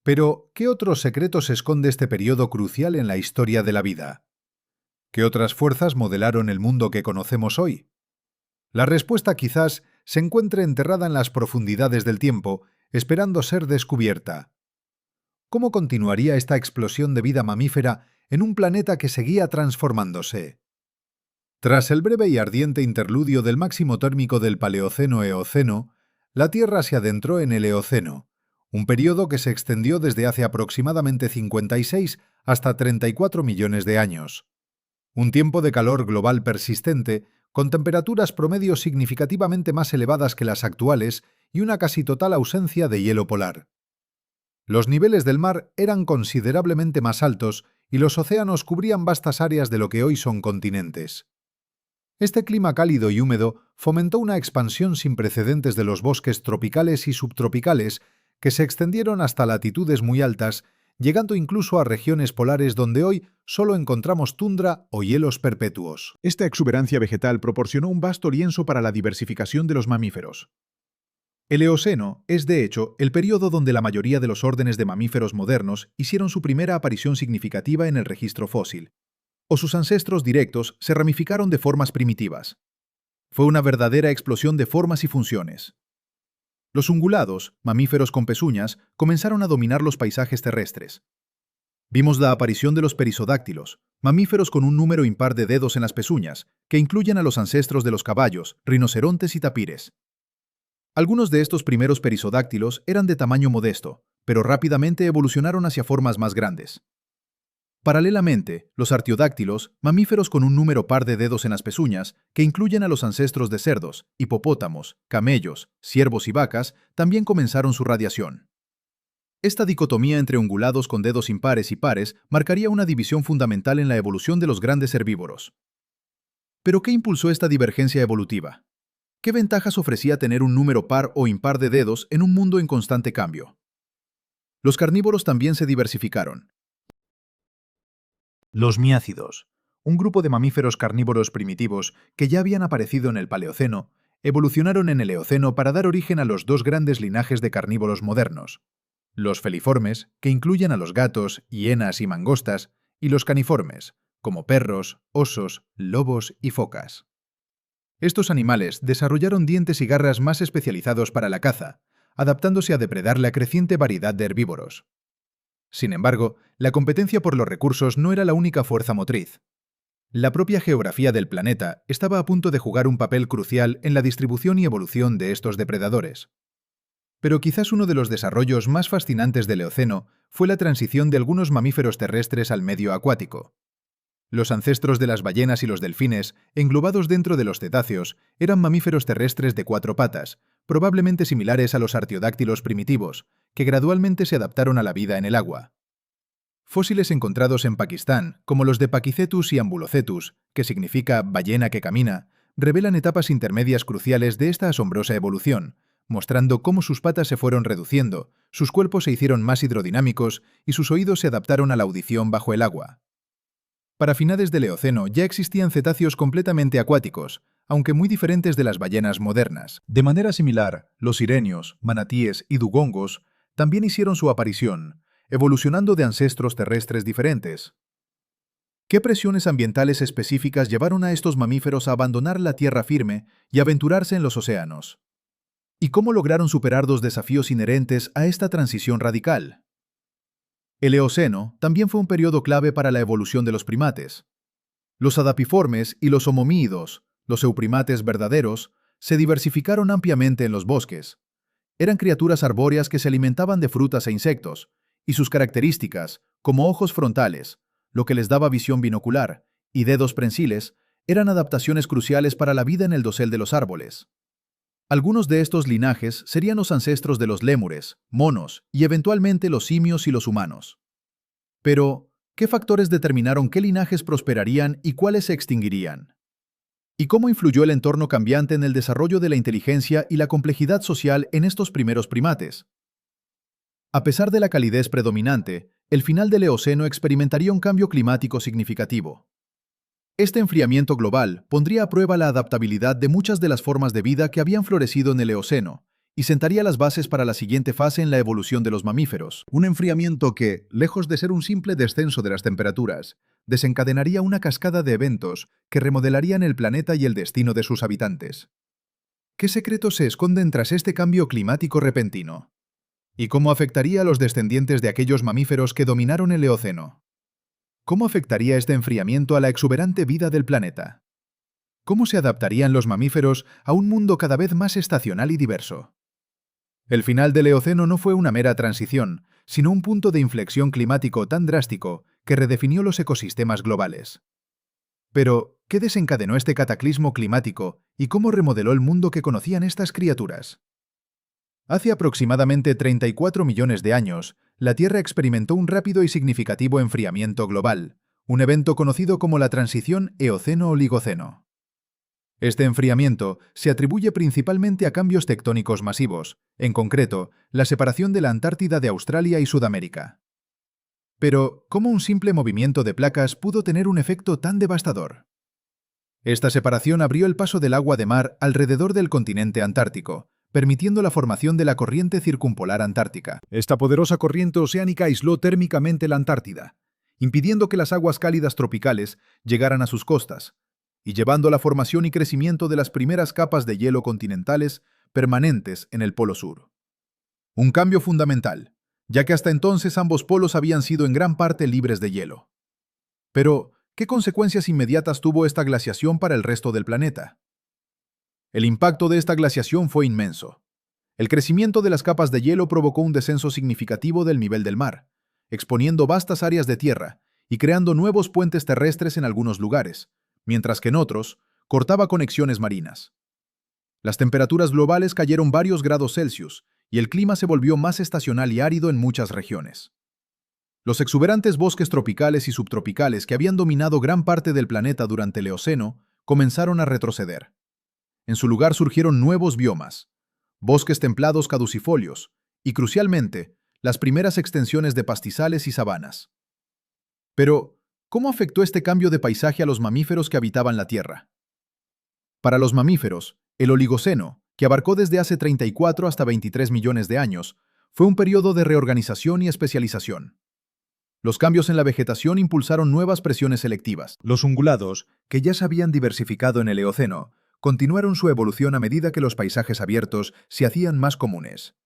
Pero, ¿qué otros secretos esconde este periodo crucial en la historia de la vida? ¿Qué otras fuerzas modelaron el mundo que conocemos hoy? La respuesta quizás se encuentre enterrada en las profundidades del tiempo, esperando ser descubierta. ¿Cómo continuaría esta explosión de vida mamífera en un planeta que seguía transformándose? Tras el breve y ardiente interludio del máximo térmico del Paleoceno-Eoceno, la Tierra se adentró en el Eoceno, un periodo que se extendió desde hace aproximadamente 56 hasta 34 millones de años. Un tiempo de calor global persistente, con temperaturas promedio significativamente más elevadas que las actuales y una casi total ausencia de hielo polar. Los niveles del mar eran considerablemente más altos y los océanos cubrían vastas áreas de lo que hoy son continentes. Este clima cálido y húmedo fomentó una expansión sin precedentes de los bosques tropicales y subtropicales que se extendieron hasta latitudes muy altas, llegando incluso a regiones polares donde hoy solo encontramos tundra o hielos perpetuos. Esta exuberancia vegetal proporcionó un vasto lienzo para la diversificación de los mamíferos. El Eoceno es, de hecho, el período donde la mayoría de los órdenes de mamíferos modernos hicieron su primera aparición significativa en el registro fósil, o sus ancestros directos se ramificaron de formas primitivas. Fue una verdadera explosión de formas y funciones. Los ungulados, mamíferos con pezuñas, comenzaron a dominar los paisajes terrestres. Vimos la aparición de los perisodáctilos, mamíferos con un número impar de dedos en las pezuñas, que incluyen a los ancestros de los caballos, rinocerontes y tapires. Algunos de estos primeros perisodáctilos eran de tamaño modesto, pero rápidamente evolucionaron hacia formas más grandes. Paralelamente, los artiodáctilos, mamíferos con un número par de dedos en las pezuñas, que incluyen a los ancestros de cerdos, hipopótamos, camellos, ciervos y vacas, también comenzaron su radiación. Esta dicotomía entre ungulados con dedos impares y pares marcaría una división fundamental en la evolución de los grandes herbívoros. ¿Pero qué impulsó esta divergencia evolutiva? ¿Qué ventajas ofrecía tener un número par o impar de dedos en un mundo en constante cambio? Los carnívoros también se diversificaron. Los miácidos, un grupo de mamíferos carnívoros primitivos que ya habían aparecido en el Paleoceno, evolucionaron en el Eoceno para dar origen a los dos grandes linajes de carnívoros modernos: los feliformes, que incluyen a los gatos, hienas y mangostas, y los caniformes, como perros, osos, lobos y focas. Estos animales desarrollaron dientes y garras más especializados para la caza, adaptándose a depredar la creciente variedad de herbívoros. Sin embargo, la competencia por los recursos no era la única fuerza motriz. La propia geografía del planeta estaba a punto de jugar un papel crucial en la distribución y evolución de estos depredadores. Pero quizás uno de los desarrollos más fascinantes del Eoceno fue la transición de algunos mamíferos terrestres al medio acuático. Los ancestros de las ballenas y los delfines, englobados dentro de los cetáceos, eran mamíferos terrestres de cuatro patas, probablemente similares a los artiodáctilos primitivos, que gradualmente se adaptaron a la vida en el agua. Fósiles encontrados en Pakistán, como los de Pachycetus y Ambulocetus, que significa ballena que camina, revelan etapas intermedias cruciales de esta asombrosa evolución, mostrando cómo sus patas se fueron reduciendo, sus cuerpos se hicieron más hidrodinámicos y sus oídos se adaptaron a la audición bajo el agua. Para finales del Eoceno ya existían cetáceos completamente acuáticos, aunque muy diferentes de las ballenas modernas. De manera similar, los sirenios, manatíes y dugongos también hicieron su aparición, evolucionando de ancestros terrestres diferentes. ¿Qué presiones ambientales específicas llevaron a estos mamíferos a abandonar la tierra firme y aventurarse en los océanos? ¿Y cómo lograron superar los desafíos inherentes a esta transición radical? El Eoceno también fue un periodo clave para la evolución de los primates. Los adapiformes y los homomíidos, los euprimates verdaderos, se diversificaron ampliamente en los bosques. Eran criaturas arbóreas que se alimentaban de frutas e insectos, y sus características, como ojos frontales, lo que les daba visión binocular, y dedos prensiles, eran adaptaciones cruciales para la vida en el dosel de los árboles. Algunos de estos linajes serían los ancestros de los lémures, monos y eventualmente los simios y los humanos. Pero, ¿qué factores determinaron qué linajes prosperarían y cuáles se extinguirían? ¿Y cómo influyó el entorno cambiante en el desarrollo de la inteligencia y la complejidad social en estos primeros primates? A pesar de la calidez predominante, el final del Eoceno experimentaría un cambio climático significativo. Este enfriamiento global pondría a prueba la adaptabilidad de muchas de las formas de vida que habían florecido en el Eoceno y sentaría las bases para la siguiente fase en la evolución de los mamíferos. Un enfriamiento que, lejos de ser un simple descenso de las temperaturas, desencadenaría una cascada de eventos que remodelarían el planeta y el destino de sus habitantes. ¿Qué secretos se esconden tras este cambio climático repentino? ¿Y cómo afectaría a los descendientes de aquellos mamíferos que dominaron el Eoceno? ¿Cómo afectaría este enfriamiento a la exuberante vida del planeta? ¿Cómo se adaptarían los mamíferos a un mundo cada vez más estacional y diverso? El final del Eoceno no fue una mera transición, sino un punto de inflexión climático tan drástico que redefinió los ecosistemas globales. Pero, ¿qué desencadenó este cataclismo climático y cómo remodeló el mundo que conocían estas criaturas? Hace aproximadamente 34 millones de años, la Tierra experimentó un rápido y significativo enfriamiento global, un evento conocido como la transición Eoceno-Oligoceno. Este enfriamiento se atribuye principalmente a cambios tectónicos masivos, en concreto, la separación de la Antártida de Australia y Sudamérica. Pero, ¿cómo un simple movimiento de placas pudo tener un efecto tan devastador? Esta separación abrió el paso del agua de mar alrededor del continente antártico, permitiendo la formación de la corriente circumpolar antártica. Esta poderosa corriente oceánica aisló térmicamente la Antártida, impidiendo que las aguas cálidas tropicales llegaran a sus costas, y llevando a la formación y crecimiento de las primeras capas de hielo continentales permanentes en el Polo Sur. Un cambio fundamental, ya que hasta entonces ambos polos habían sido en gran parte libres de hielo. Pero, ¿qué consecuencias inmediatas tuvo esta glaciación para el resto del planeta? El impacto de esta glaciación fue inmenso. El crecimiento de las capas de hielo provocó un descenso significativo del nivel del mar, exponiendo vastas áreas de tierra y creando nuevos puentes terrestres en algunos lugares, mientras que en otros, cortaba conexiones marinas. Las temperaturas globales cayeron varios grados Celsius y el clima se volvió más estacional y árido en muchas regiones. Los exuberantes bosques tropicales y subtropicales que habían dominado gran parte del planeta durante el Eoceno comenzaron a retroceder. En su lugar surgieron nuevos biomas, bosques templados caducifolios y, crucialmente, las primeras extensiones de pastizales y sabanas. Pero, ¿cómo afectó este cambio de paisaje a los mamíferos que habitaban la Tierra? Para los mamíferos, el Oligoceno, que abarcó desde hace 34 hasta 23 millones de años, fue un periodo de reorganización y especialización. Los cambios en la vegetación impulsaron nuevas presiones selectivas. Los ungulados, que ya se habían diversificado en el Eoceno, continuaron su evolución a medida que los paisajes abiertos se hacían más comunes.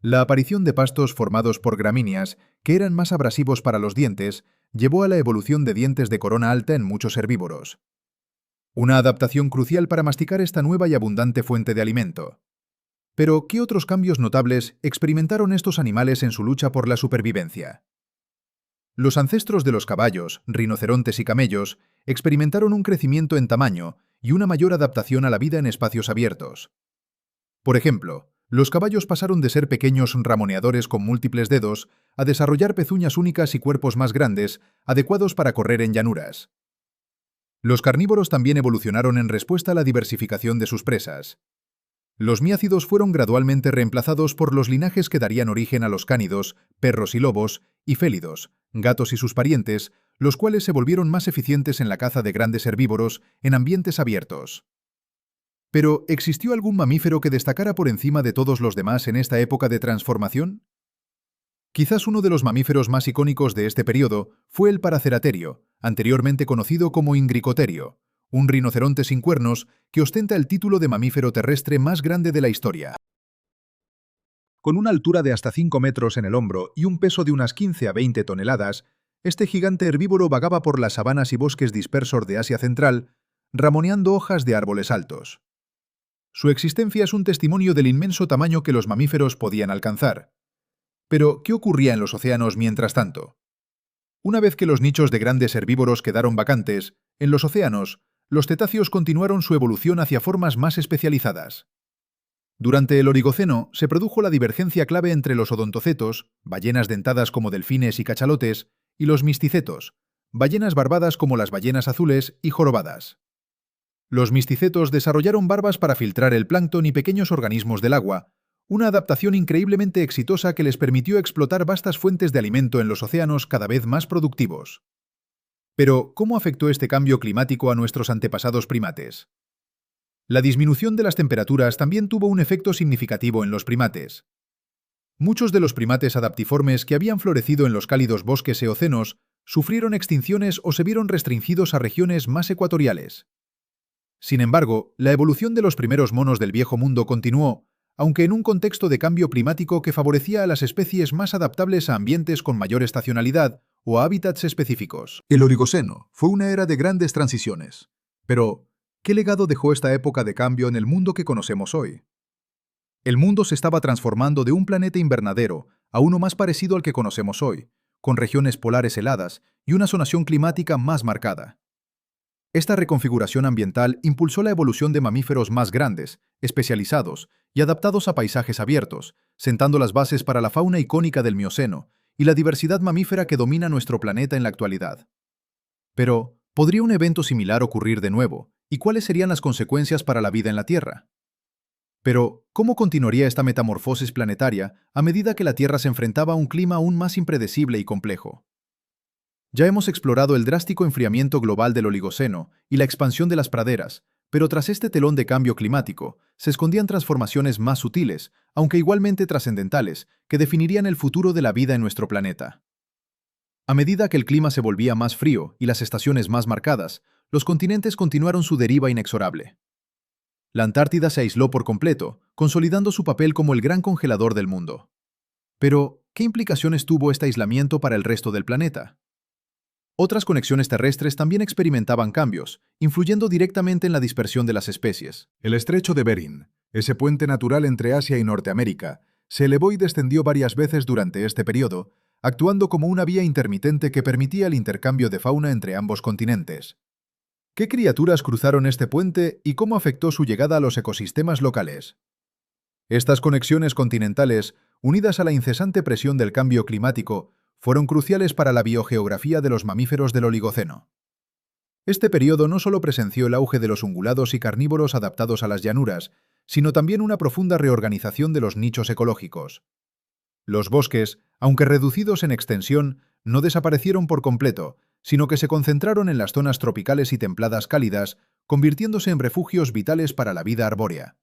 La aparición de pastos formados por gramíneas, que eran más abrasivos para los dientes, llevó a la evolución de dientes de corona alta en muchos herbívoros. Una adaptación crucial para masticar esta nueva y abundante fuente de alimento. Pero, ¿qué otros cambios notables experimentaron estos animales en su lucha por la supervivencia? Los ancestros de los caballos, rinocerontes y camellos experimentaron un crecimiento en tamaño y una mayor adaptación a la vida en espacios abiertos. Por ejemplo, los caballos pasaron de ser pequeños ramoneadores con múltiples dedos a desarrollar pezuñas únicas y cuerpos más grandes, adecuados para correr en llanuras. Los carnívoros también evolucionaron en respuesta a la diversificación de sus presas. Los miácidos fueron gradualmente reemplazados por los linajes que darían origen a los cánidos, perros y lobos, y félidos, gatos y sus parientes, los cuales se volvieron más eficientes en la caza de grandes herbívoros en ambientes abiertos. Pero, ¿existió algún mamífero que destacara por encima de todos los demás en esta época de transformación? Quizás uno de los mamíferos más icónicos de este periodo fue el Paraceraterio, anteriormente conocido como Ingricoterio, un rinoceronte sin cuernos que ostenta el título de mamífero terrestre más grande de la historia. Con una altura de hasta 5 metros en el hombro y un peso de unas 15 a 20 toneladas, este gigante herbívoro vagaba por las sabanas y bosques dispersos de Asia Central, ramoneando hojas de árboles altos. Su existencia es un testimonio del inmenso tamaño que los mamíferos podían alcanzar. Pero, ¿qué ocurría en los océanos mientras tanto? Una vez que los nichos de grandes herbívoros quedaron vacantes, en los océanos, los cetáceos continuaron su evolución hacia formas más especializadas. Durante el Oligoceno se produjo la divergencia clave entre los odontocetos, ballenas dentadas como delfines y cachalotes, y los misticetos, ballenas barbadas como las ballenas azules y jorobadas. Los misticetos desarrollaron barbas para filtrar el plancton y pequeños organismos del agua, una adaptación increíblemente exitosa que les permitió explotar vastas fuentes de alimento en los océanos cada vez más productivos. Pero, ¿cómo afectó este cambio climático a nuestros antepasados primates? La disminución de las temperaturas también tuvo un efecto significativo en los primates. Muchos de los primates adaptiformes que habían florecido en los cálidos bosques eocenos sufrieron extinciones o se vieron restringidos a regiones más ecuatoriales. Sin embargo, la evolución de los primeros monos del Viejo Mundo continuó, aunque en un contexto de cambio climático que favorecía a las especies más adaptables a ambientes con mayor estacionalidad o a hábitats específicos. El Oligoceno fue una era de grandes transiciones. Pero, ¿qué legado dejó esta época de cambio en el mundo que conocemos hoy? El mundo se estaba transformando de un planeta invernadero a uno más parecido al que conocemos hoy, con regiones polares heladas y una zonación climática más marcada. Esta reconfiguración ambiental impulsó la evolución de mamíferos más grandes, especializados y adaptados a paisajes abiertos, sentando las bases para la fauna icónica del Mioceno y la diversidad mamífera que domina nuestro planeta en la actualidad. Pero, ¿podría un evento similar ocurrir de nuevo? ¿Y cuáles serían las consecuencias para la vida en la Tierra? Pero, ¿cómo continuaría esta metamorfosis planetaria a medida que la Tierra se enfrentaba a un clima aún más impredecible y complejo? Ya hemos explorado el drástico enfriamiento global del Oligoceno y la expansión de las praderas, pero tras este telón de cambio climático se escondían transformaciones más sutiles, aunque igualmente trascendentales, que definirían el futuro de la vida en nuestro planeta. A medida que el clima se volvía más frío y las estaciones más marcadas, los continentes continuaron su deriva inexorable. La Antártida se aisló por completo, consolidando su papel como el gran congelador del mundo. Pero, ¿qué implicaciones tuvo este aislamiento para el resto del planeta? Otras conexiones terrestres también experimentaban cambios, influyendo directamente en la dispersión de las especies. El estrecho de Bering, ese puente natural entre Asia y Norteamérica, se elevó y descendió varias veces durante este periodo, actuando como una vía intermitente que permitía el intercambio de fauna entre ambos continentes. ¿Qué criaturas cruzaron este puente y cómo afectó su llegada a los ecosistemas locales? Estas conexiones continentales, unidas a la incesante presión del cambio climático, fueron cruciales para la biogeografía de los mamíferos del Oligoceno. Este periodo no solo presenció el auge de los ungulados y carnívoros adaptados a las llanuras, sino también una profunda reorganización de los nichos ecológicos. Los bosques, aunque reducidos en extensión, no desaparecieron por completo, sino que se concentraron en las zonas tropicales y templadas cálidas, convirtiéndose en refugios vitales para la vida arbórea.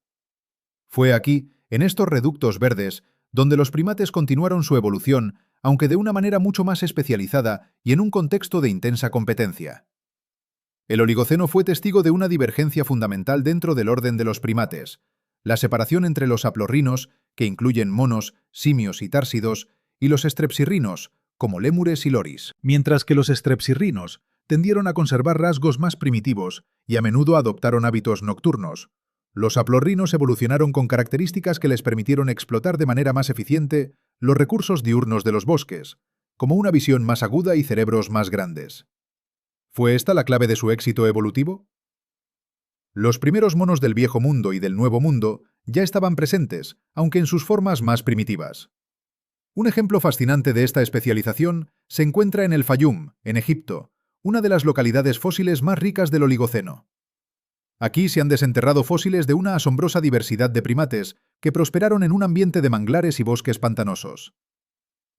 Fue aquí, en estos reductos verdes, donde los primates continuaron su evolución, aunque de una manera mucho más especializada y en un contexto de intensa competencia. El Oligoceno fue testigo de una divergencia fundamental dentro del orden de los primates, la separación entre los haplorrinos, que incluyen monos, simios y társidos, y los strepsirrinos, como lémures y loris. Mientras que los strepsirrinos tendieron a conservar rasgos más primitivos y a menudo adoptaron hábitos nocturnos, los haplorrinos evolucionaron con características que les permitieron explotar de manera más eficiente los recursos diurnos de los bosques, como una visión más aguda y cerebros más grandes. ¿Fue esta la clave de su éxito evolutivo? Los primeros monos del Viejo Mundo y del Nuevo Mundo ya estaban presentes, aunque en sus formas más primitivas. Un ejemplo fascinante de esta especialización se encuentra en el Fayum, en Egipto, una de las localidades fósiles más ricas del Oligoceno. Aquí se han desenterrado fósiles de una asombrosa diversidad de primates que prosperaron en un ambiente de manglares y bosques pantanosos.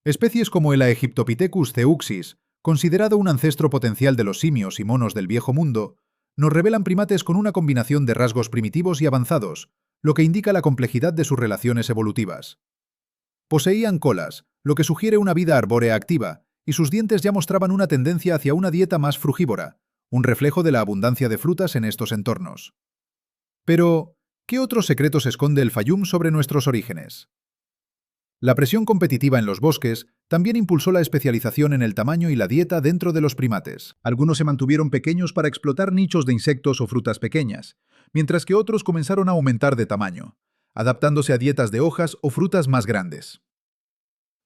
Especies como el Aegyptopithecus zeuxis, considerado un ancestro potencial de los simios y monos del Viejo Mundo, nos revelan primates con una combinación de rasgos primitivos y avanzados, lo que indica la complejidad de sus relaciones evolutivas. Poseían colas, lo que sugiere una vida arbórea activa, y sus dientes ya mostraban una tendencia hacia una dieta más frugívora, un reflejo de la abundancia de frutas en estos entornos. Pero, ¿qué otros secretos esconde el Fayum sobre nuestros orígenes? La presión competitiva en los bosques también impulsó la especialización en el tamaño y la dieta dentro de los primates. Algunos se mantuvieron pequeños para explotar nichos de insectos o frutas pequeñas, mientras que otros comenzaron a aumentar de tamaño, adaptándose a dietas de hojas o frutas más grandes.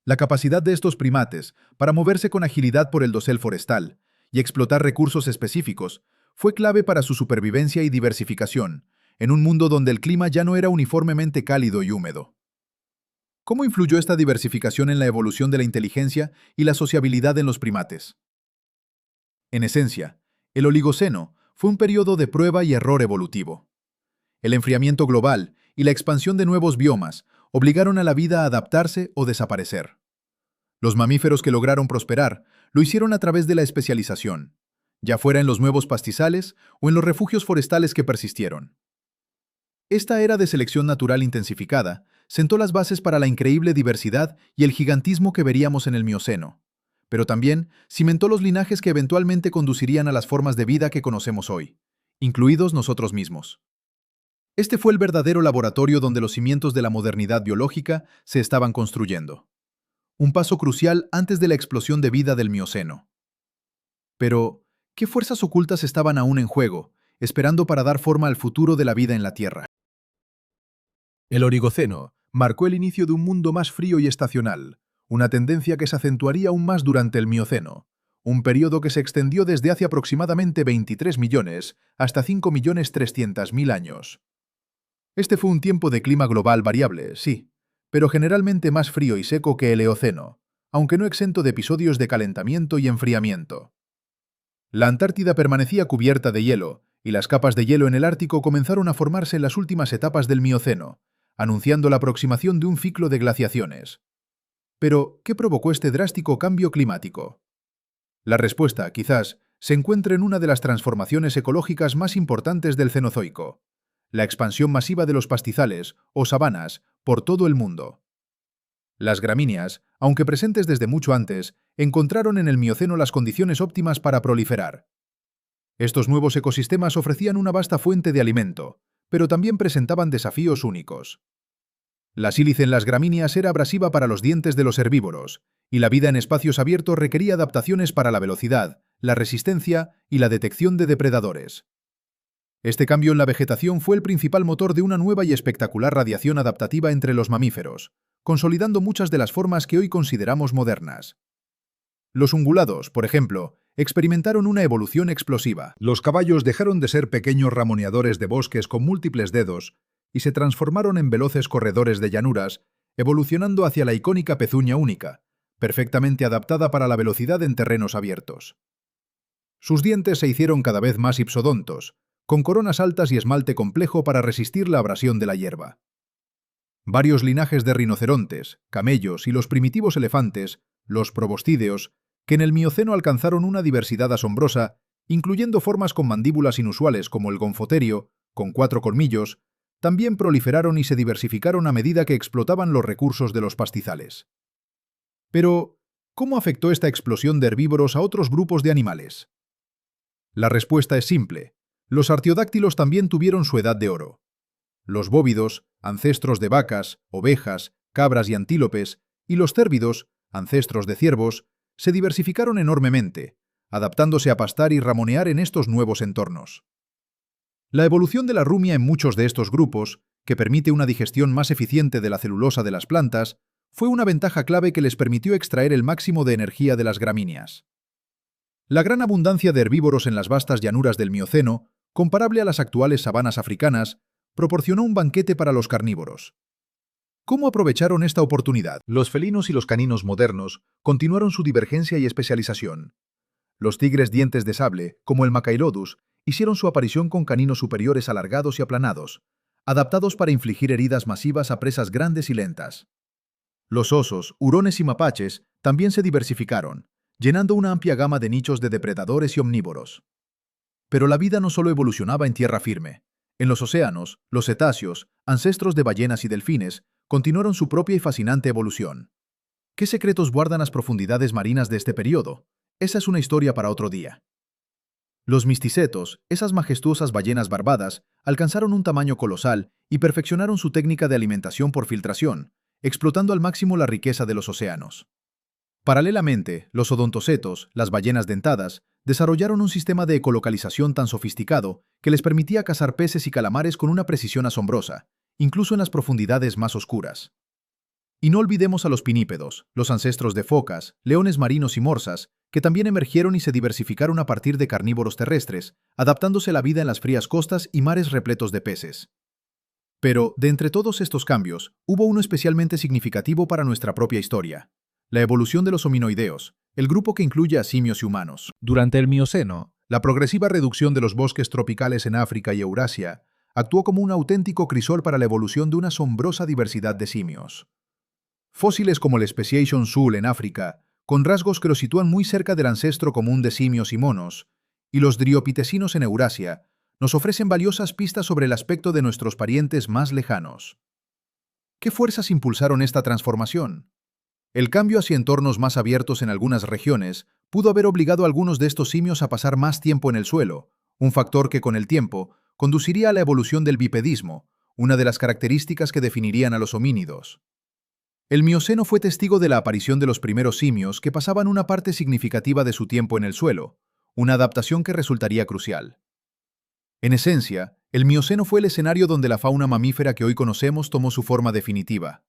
La capacidad de estos primates para moverse con agilidad por el dosel forestal y explotar recursos específicos fue clave para su supervivencia y diversificación, en un mundo donde el clima ya no era uniformemente cálido y húmedo. ¿Cómo influyó esta diversificación en la evolución de la inteligencia y la sociabilidad en los primates? En esencia, el Oligoceno fue un periodo de prueba y error evolutivo. El enfriamiento global y la expansión de nuevos biomas obligaron a la vida a adaptarse o desaparecer. Los mamíferos que lograron prosperar lo hicieron a través de la especialización, ya fuera en los nuevos pastizales o en los refugios forestales que persistieron. Esta era de selección natural intensificada sentó las bases para la increíble diversidad y el gigantismo que veríamos en el Mioceno, pero también cimentó los linajes que eventualmente conducirían a las formas de vida que conocemos hoy, incluidos nosotros mismos. Este fue el verdadero laboratorio donde los cimientos de la modernidad biológica se estaban construyendo. Un paso crucial antes de la explosión de vida del Mioceno. Pero, ¿qué fuerzas ocultas estaban aún en juego, esperando para dar forma al futuro de la vida en la Tierra? El Oligoceno marcó el inicio de un mundo más frío y estacional, una tendencia que se acentuaría aún más durante el Mioceno, un periodo que se extendió desde hace aproximadamente 23 millones hasta 5.300.000 años. Este fue un tiempo de clima global variable, sí, pero generalmente más frío y seco que el Eoceno, aunque no exento de episodios de calentamiento y enfriamiento. La Antártida permanecía cubierta de hielo, y las capas de hielo en el Ártico comenzaron a formarse en las últimas etapas del Mioceno, anunciando la aproximación de un ciclo de glaciaciones. Pero, ¿qué provocó este drástico cambio climático? La respuesta, quizás, se encuentra en una de las transformaciones ecológicas más importantes del Cenozoico: la expansión masiva de los pastizales, o sabanas, por todo el mundo. Las gramíneas, aunque presentes desde mucho antes, encontraron en el Mioceno las condiciones óptimas para proliferar. Estos nuevos ecosistemas ofrecían una vasta fuente de alimento, pero también presentaban desafíos únicos. La sílice en las gramíneas era abrasiva para los dientes de los herbívoros, y la vida en espacios abiertos requería adaptaciones para la velocidad, la resistencia y la detección de depredadores. Este cambio en la vegetación fue el principal motor de una nueva y espectacular radiación adaptativa entre los mamíferos, consolidando muchas de las formas que hoy consideramos modernas. Los ungulados, por ejemplo, experimentaron una evolución explosiva. Los caballos dejaron de ser pequeños ramoneadores de bosques con múltiples dedos y se transformaron en veloces corredores de llanuras, evolucionando hacia la icónica pezuña única, perfectamente adaptada para la velocidad en terrenos abiertos. Sus dientes se hicieron cada vez más ipsodontos, con coronas altas y esmalte complejo para resistir la abrasión de la hierba. Varios linajes de rinocerontes, camellos y los primitivos elefantes, los proboscídeos, que en el Mioceno alcanzaron una diversidad asombrosa, incluyendo formas con mandíbulas inusuales como el gonfoterio, con 4 colmillos, también proliferaron y se diversificaron a medida que explotaban los recursos de los pastizales. Pero, ¿cómo afectó esta explosión de herbívoros a otros grupos de animales? La respuesta es simple: los artiodáctilos también tuvieron su edad de oro. Los bóvidos, ancestros de vacas, ovejas, cabras y antílopes, y los cérvidos, ancestros de ciervos, se diversificaron enormemente, adaptándose a pastar y ramonear en estos nuevos entornos. La evolución de la rumia en muchos de estos grupos, que permite una digestión más eficiente de la celulosa de las plantas, fue una ventaja clave que les permitió extraer el máximo de energía de las gramíneas. La gran abundancia de herbívoros en las vastas llanuras del Mioceno, comparable a las actuales sabanas africanas, proporcionó un banquete para los carnívoros. ¿Cómo aprovecharon esta oportunidad? Los felinos y los caninos modernos continuaron su divergencia y especialización. Los tigres dientes de sable, como el Macailodus, hicieron su aparición con caninos superiores alargados y aplanados, adaptados para infligir heridas masivas a presas grandes y lentas. Los osos, hurones y mapaches también se diversificaron, llenando una amplia gama de nichos de depredadores y omnívoros. Pero la vida no solo evolucionaba en tierra firme. En los océanos, los cetáceos, ancestros de ballenas y delfines, continuaron su propia y fascinante evolución. ¿Qué secretos guardan las profundidades marinas de este periodo? Esa es una historia para otro día. Los misticetos, esas majestuosas ballenas barbadas, alcanzaron un tamaño colosal y perfeccionaron su técnica de alimentación por filtración, explotando al máximo la riqueza de los océanos. Paralelamente, los odontocetos, las ballenas dentadas, desarrollaron un sistema de ecolocalización tan sofisticado que les permitía cazar peces y calamares con una precisión asombrosa, incluso en las profundidades más oscuras. Y no olvidemos a los pinípedos, los ancestros de focas, leones marinos y morsas, que también emergieron y se diversificaron a partir de carnívoros terrestres, adaptándose a la vida en las frías costas y mares repletos de peces. Pero, de entre todos estos cambios, hubo uno especialmente significativo para nuestra propia historia: la evolución de los hominoideos, el grupo que incluye a simios y humanos. Durante el Mioceno, la progresiva reducción de los bosques tropicales en África y Eurasia actuó como un auténtico crisol para la evolución de una asombrosa diversidad de simios. Fósiles como el Speciation Sul en África, con rasgos que lo sitúan muy cerca del ancestro común de simios y monos, y los driopitecinos en Eurasia, nos ofrecen valiosas pistas sobre el aspecto de nuestros parientes más lejanos. ¿Qué fuerzas impulsaron esta transformación? El cambio hacia entornos más abiertos en algunas regiones pudo haber obligado a algunos de estos simios a pasar más tiempo en el suelo, un factor que con el tiempo conduciría a la evolución del bipedismo, una de las características que definirían a los homínidos. El Mioceno fue testigo de la aparición de los primeros simios que pasaban una parte significativa de su tiempo en el suelo, una adaptación que resultaría crucial. En esencia, el Mioceno fue el escenario donde la fauna mamífera que hoy conocemos tomó su forma definitiva.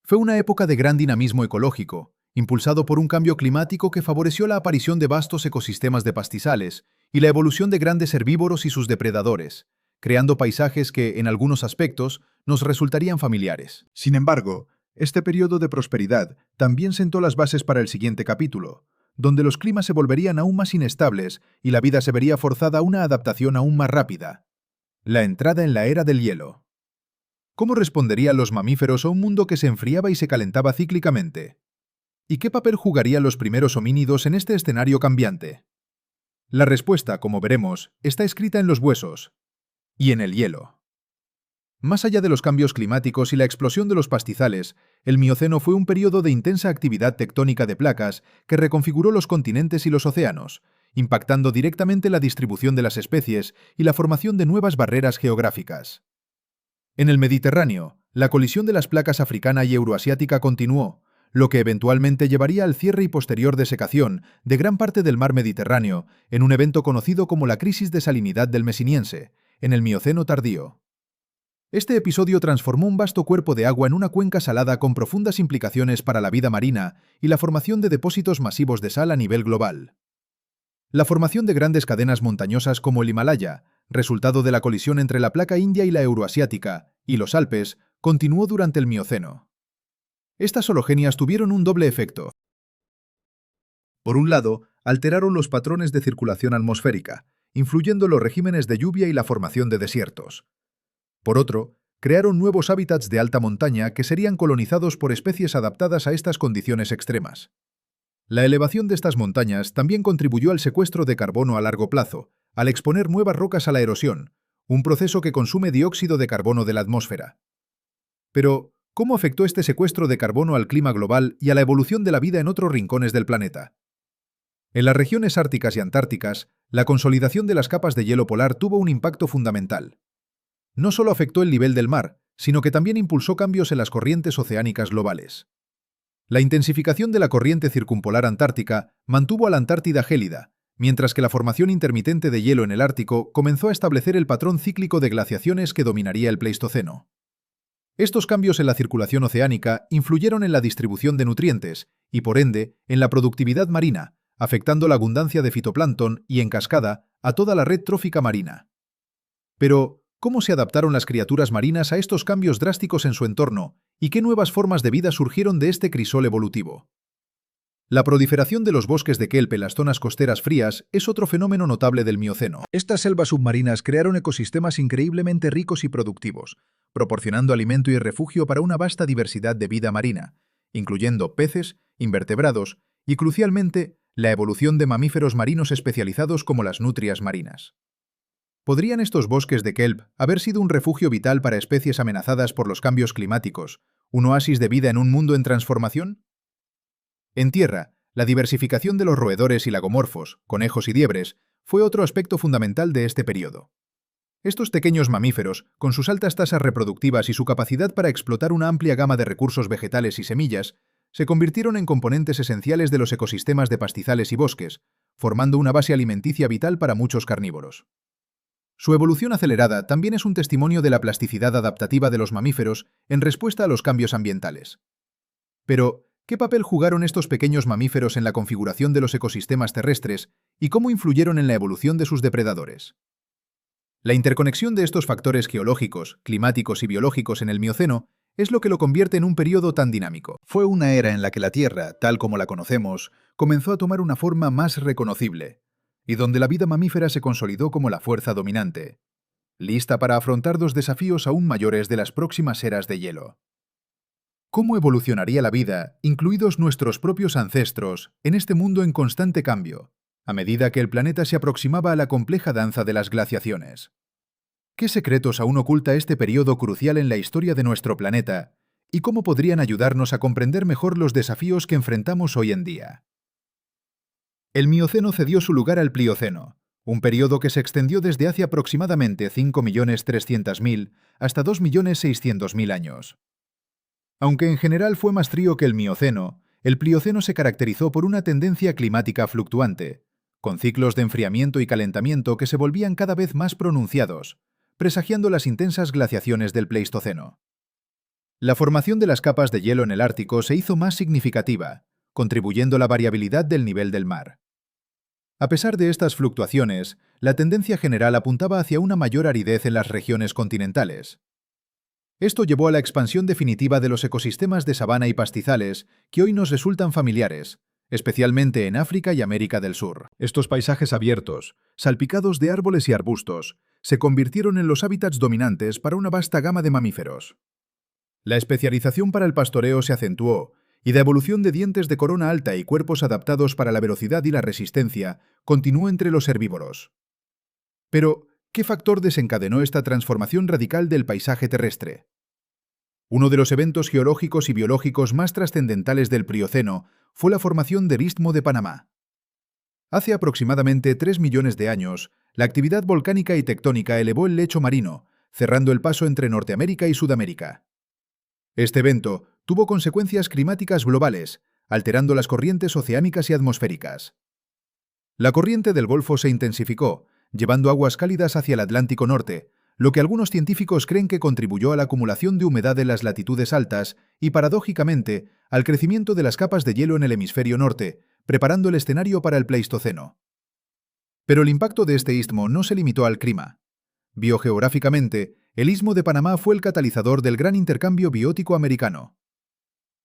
Fue una época de gran dinamismo ecológico, impulsado por un cambio climático que favoreció la aparición de vastos ecosistemas de pastizales y la evolución de grandes herbívoros y sus depredadores, creando paisajes que, en algunos aspectos, nos resultarían familiares. Sin embargo, este periodo de prosperidad también sentó las bases para el siguiente capítulo, donde los climas se volverían aún más inestables y la vida se vería forzada a una adaptación aún más rápida. La entrada en la era del hielo. ¿Cómo responderían los mamíferos a un mundo que se enfriaba y se calentaba cíclicamente? ¿Y qué papel jugarían los primeros homínidos en este escenario cambiante? La respuesta, como veremos, está escrita en los huesos y en el hielo. Más allá de los cambios climáticos y la explosión de los pastizales, el Mioceno fue un periodo de intensa actividad tectónica de placas que reconfiguró los continentes y los océanos, impactando directamente la distribución de las especies y la formación de nuevas barreras geográficas. En el Mediterráneo, la colisión de las placas africana y euroasiática continuó, lo que eventualmente llevaría al cierre y posterior desecación de gran parte del mar Mediterráneo en un evento conocido como la crisis de salinidad del Mesiniense, en el Mioceno tardío. Este episodio transformó un vasto cuerpo de agua en una cuenca salada con profundas implicaciones para la vida marina y la formación de depósitos masivos de sal a nivel global. La formación de grandes cadenas montañosas como el Himalaya, resultado de la colisión entre la placa india y la euroasiática, y los Alpes, continuó durante el Mioceno. Estas orogenias tuvieron un doble efecto. Por un lado, alteraron los patrones de circulación atmosférica, influyendo en los regímenes de lluvia y la formación de desiertos. Por otro, crearon nuevos hábitats de alta montaña que serían colonizados por especies adaptadas a estas condiciones extremas. La elevación de estas montañas también contribuyó al secuestro de carbono a largo plazo, al exponer nuevas rocas a la erosión, un proceso que consume dióxido de carbono de la atmósfera. Pero, ¿cómo afectó este secuestro de carbono al clima global y a la evolución de la vida en otros rincones del planeta? En las regiones árticas y antárticas, la consolidación de las capas de hielo polar tuvo un impacto fundamental. No solo afectó el nivel del mar, sino que también impulsó cambios en las corrientes oceánicas globales. La intensificación de la corriente circumpolar antártica mantuvo a la Antártida gélida, mientras que la formación intermitente de hielo en el Ártico comenzó a establecer el patrón cíclico de glaciaciones que dominaría el Pleistoceno. Estos cambios en la circulación oceánica influyeron en la distribución de nutrientes y, por ende, en la productividad marina, afectando la abundancia de fitoplancton y, en cascada, a toda la red trófica marina. Pero, ¿cómo se adaptaron las criaturas marinas a estos cambios drásticos en su entorno y qué nuevas formas de vida surgieron de este crisol evolutivo? La proliferación de los bosques de kelp en las zonas costeras frías es otro fenómeno notable del Mioceno. Estas selvas submarinas crearon ecosistemas increíblemente ricos y productivos, proporcionando alimento y refugio para una vasta diversidad de vida marina, incluyendo peces, invertebrados y, crucialmente, la evolución de mamíferos marinos especializados como las nutrias marinas. ¿Podrían estos bosques de kelp haber sido un refugio vital para especies amenazadas por los cambios climáticos, un oasis de vida en un mundo en transformación? En tierra, la diversificación de los roedores y lagomorfos, conejos y liebres, fue otro aspecto fundamental de este periodo. Estos pequeños mamíferos, con sus altas tasas reproductivas y su capacidad para explotar una amplia gama de recursos vegetales y semillas, se convirtieron en componentes esenciales de los ecosistemas de pastizales y bosques, formando una base alimenticia vital para muchos carnívoros. Su evolución acelerada también es un testimonio de la plasticidad adaptativa de los mamíferos en respuesta a los cambios ambientales. Pero, ¿qué papel jugaron estos pequeños mamíferos en la configuración de los ecosistemas terrestres y cómo influyeron en la evolución de sus depredadores? La interconexión de estos factores geológicos, climáticos y biológicos en el Mioceno es lo que lo convierte en un periodo tan dinámico. Fue una era en la que la Tierra, tal como la conocemos, comenzó a tomar una forma más reconocible, y donde la vida mamífera se consolidó como la fuerza dominante, lista para afrontar los desafíos aún mayores de las próximas eras de hielo. ¿Cómo evolucionaría la vida, incluidos nuestros propios ancestros, en este mundo en constante cambio, a medida que el planeta se aproximaba a la compleja danza de las glaciaciones? ¿Qué secretos aún oculta este periodo crucial en la historia de nuestro planeta, y cómo podrían ayudarnos a comprender mejor los desafíos que enfrentamos hoy en día? El Mioceno cedió su lugar al Plioceno, un periodo que se extendió desde hace aproximadamente 5.300.000 hasta 2.600.000 años. Aunque en general fue más frío que el Mioceno, el Plioceno se caracterizó por una tendencia climática fluctuante, con ciclos de enfriamiento y calentamiento que se volvían cada vez más pronunciados, presagiando las intensas glaciaciones del Pleistoceno. La formación de las capas de hielo en el Ártico se hizo más significativa, contribuyendo a la variabilidad del nivel del mar. A pesar de estas fluctuaciones, la tendencia general apuntaba hacia una mayor aridez en las regiones continentales. Esto llevó a la expansión definitiva de los ecosistemas de sabana y pastizales que hoy nos resultan familiares, especialmente en África y América del Sur. Estos paisajes abiertos, salpicados de árboles y arbustos, se convirtieron en los hábitats dominantes para una vasta gama de mamíferos. La especialización para el pastoreo se acentuó, y la evolución de dientes de corona alta y cuerpos adaptados para la velocidad y la resistencia continuó entre los herbívoros. Pero, ¿qué factor desencadenó esta transformación radical del paisaje terrestre? Uno de los eventos geológicos y biológicos más trascendentales del Plioceno fue la formación del Istmo de Panamá. Hace aproximadamente 3 millones de años, la actividad volcánica y tectónica elevó el lecho marino, cerrando el paso entre Norteamérica y Sudamérica. Este evento tuvo consecuencias climáticas globales, alterando las corrientes oceánicas y atmosféricas. La corriente del Golfo se intensificó, llevando aguas cálidas hacia el Atlántico Norte, lo que algunos científicos creen que contribuyó a la acumulación de humedad en las latitudes altas y, paradójicamente, al crecimiento de las capas de hielo en el hemisferio norte, preparando el escenario para el Pleistoceno. Pero el impacto de este istmo no se limitó al clima. Biogeográficamente, el Istmo de Panamá fue el catalizador del gran intercambio biótico americano.